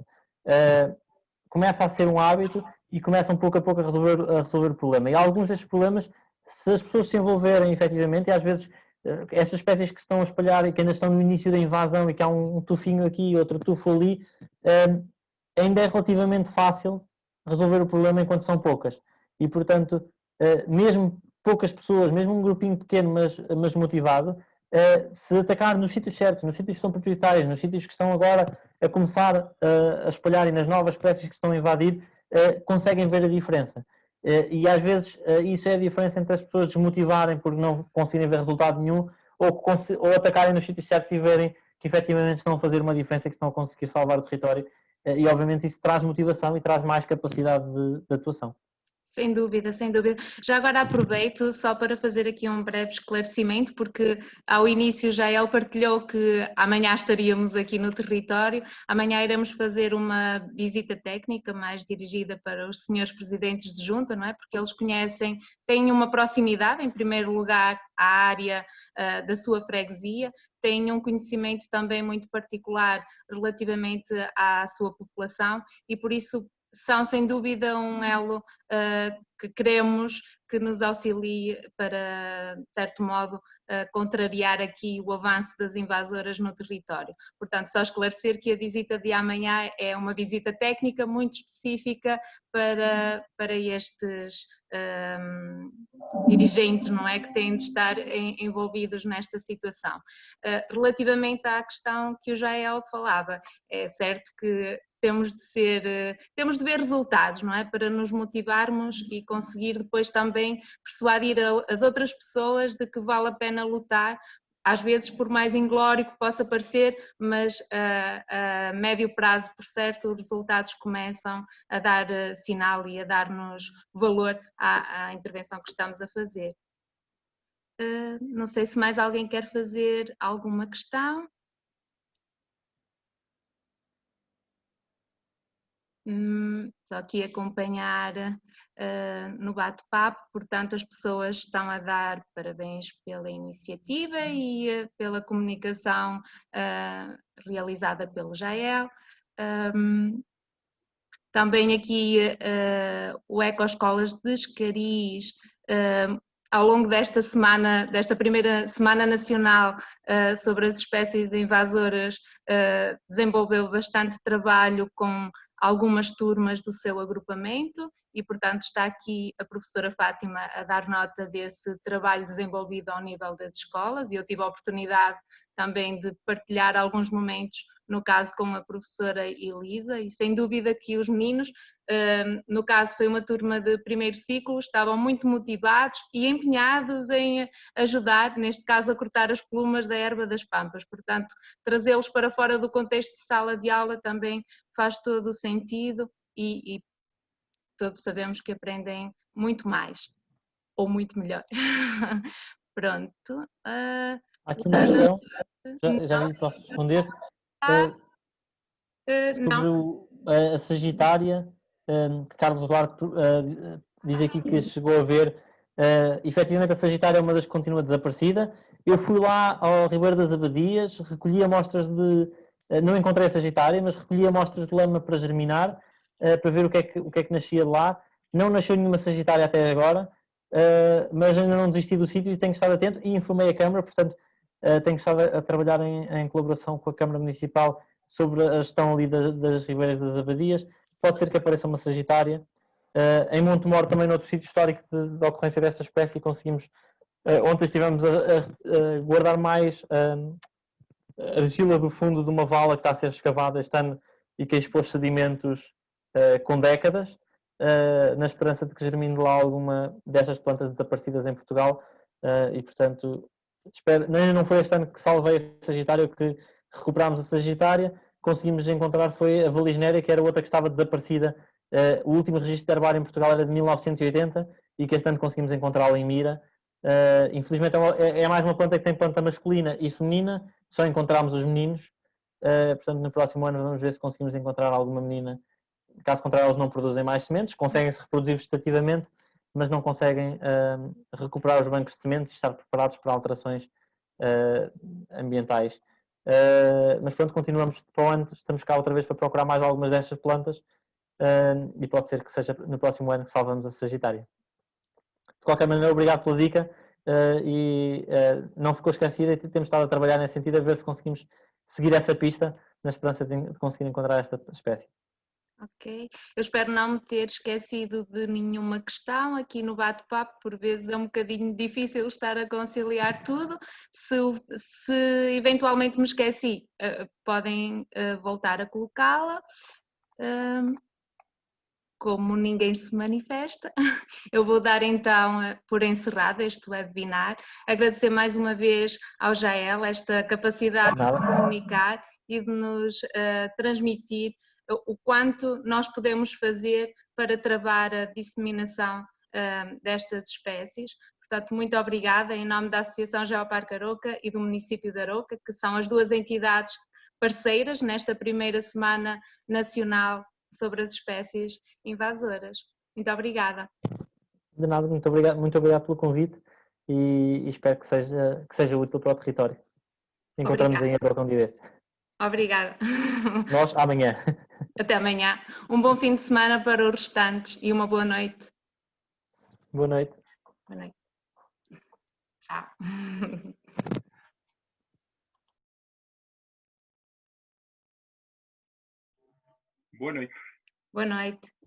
Começa a ser um hábito e começam pouco a pouco a resolver o problema. E alguns destes problemas, se as pessoas se envolverem efetivamente, e às vezes essas espécies que se estão a espalhar e que ainda estão no início da invasão e que há um tufinho aqui e outro tufo ali, ainda é relativamente fácil resolver o problema enquanto são poucas. E, portanto, mesmo poucas pessoas, mesmo um grupinho pequeno, mas motivado, se atacar nos sítios certos, nos sítios que são prioritários, nos sítios que estão agora a começar a espalhar e nas novas espécies que estão a invadir, conseguem ver a diferença. E às vezes isso é a diferença entre as pessoas desmotivarem porque não conseguirem ver resultado nenhum ou atacarem nos sítios certos e verem que efetivamente estão a fazer uma diferença e que estão a conseguir salvar o território. E obviamente isso traz motivação e traz mais capacidade de atuação. Sem dúvida, sem dúvida. Já agora aproveito só para fazer aqui um breve esclarecimento, porque ao início já ele partilhou que amanhã estaríamos aqui no território. Amanhã iremos fazer uma visita técnica mais dirigida para os senhores presidentes de junta, não é? Porque eles conhecem, têm uma proximidade, em primeiro lugar, à área da sua freguesia, têm um conhecimento também muito particular relativamente à sua população e por isso são sem dúvida um elo que queremos que nos auxilie para, de certo modo, contrariar aqui o avanço das invasoras no território. Portanto, só esclarecer que a visita de amanhã é uma visita técnica muito específica para estes dirigentes, não é, que têm de estar envolvidos nesta situação. Relativamente à questão que o Jael falava, é certo que temos de ver resultados, não é? Para nos motivarmos e conseguir depois também persuadir as outras pessoas de que vale a pena lutar, às vezes por mais inglório que possa parecer, mas a médio prazo, por certo, os resultados começam a dar sinal e a dar-nos valor à intervenção que estamos a fazer. Não sei se mais alguém quer fazer alguma questão. Só aqui acompanhar no bate-papo, portanto as pessoas estão a dar parabéns pela iniciativa e pela comunicação realizada pelo Jael. Também aqui o Ecoescolas de Escariz, ao longo desta semana, desta primeira Semana Nacional sobre as espécies invasoras, desenvolveu bastante trabalho com algumas turmas do seu agrupamento e, portanto, está aqui a professora Fátima a dar nota desse trabalho desenvolvido ao nível das escolas e eu tive a oportunidade também de partilhar alguns momentos, no caso com a professora Elisa, e sem dúvida que os meninos, no caso foi uma turma de primeiro ciclo, estavam muito motivados e empenhados em ajudar, neste caso a cortar as plumas da erva das pampas, portanto trazê-los para fora do contexto de sala de aula também faz todo o sentido e todos sabemos que aprendem muito mais, ou muito melhor. Pronto. Há aqui uma questão, já vi, posso responder, sobre Não. a Sagitária, que Carlos Duarte diz aqui que chegou a ver, efetivamente a Sagitária é uma das que continua desaparecida. Eu fui lá ao Ribeiro das Abadias, recolhi amostras de, não encontrei a Sagitária, mas recolhi amostras de lama para germinar, para ver o que é que nascia de lá. Não nasceu nenhuma Sagitária até agora, mas ainda não desisti do sítio e tenho estado atento e informei a Câmara, portanto tenho estado a trabalhar em colaboração com a Câmara Municipal sobre a gestão ali das ribeiras das abadias. Pode ser que apareça uma Sagitária. Em Montemor, também noutro sítio histórico de ocorrência desta espécie, conseguimos. Ontem estivemos a guardar mais argila do fundo de uma vala que está a ser escavada este ano e que expôs sedimentos com décadas, na esperança de que germine lá alguma destas plantas desaparecidas em Portugal. E, portanto, espero, não foi este ano que salvei a Sagitária, que recuperámos a Sagitária, conseguimos encontrar foi a Valisnéria, que era outra que estava desaparecida. O último registro de herbário em Portugal era de 1980 e que este ano conseguimos encontrá-la em Mira. Infelizmente é mais uma planta que tem planta masculina e feminina, só encontramos os meninos. Portanto, no próximo ano vamos ver se conseguimos encontrar alguma menina. Caso contrário, eles não produzem mais sementes, conseguem se reproduzir vegetativamente, mas não conseguem recuperar os bancos de sementes e estar preparados para alterações ambientais. Mas pronto, continuamos para o ano, estamos cá outra vez para procurar mais algumas destas plantas e pode ser que seja no próximo ano que salvamos a Sagitária. De qualquer maneira, obrigado pela dica e não ficou esquecida e temos estado a trabalhar nesse sentido a ver se conseguimos seguir essa pista na esperança de conseguir encontrar esta espécie. Ok, eu espero não me ter esquecido de nenhuma questão aqui no bate-papo, por vezes é um bocadinho difícil estar a conciliar tudo. Se eventualmente me esqueci, podem voltar a colocá-la. Como ninguém se manifesta, eu vou dar então por encerrado este webinar. Agradecer mais uma vez ao Jael esta capacidade de comunicar e de nos transmitir o quanto nós podemos fazer para travar a disseminação destas espécies. Portanto, muito obrigada em nome da Associação Geoparque Aroca e do município de Aroca, que são as duas entidades parceiras nesta primeira Semana Nacional sobre as espécies invasoras. Muito obrigada. De nada, muito obrigado pelo convite e espero que seja útil para o território. Encontramos em Aroca um dia destes. Obrigada. Nós, amanhã. Até amanhã. Um bom fim de semana para os restantes e uma boa noite. Boa noite. Boa noite. Tchau. Boa noite. Boa noite.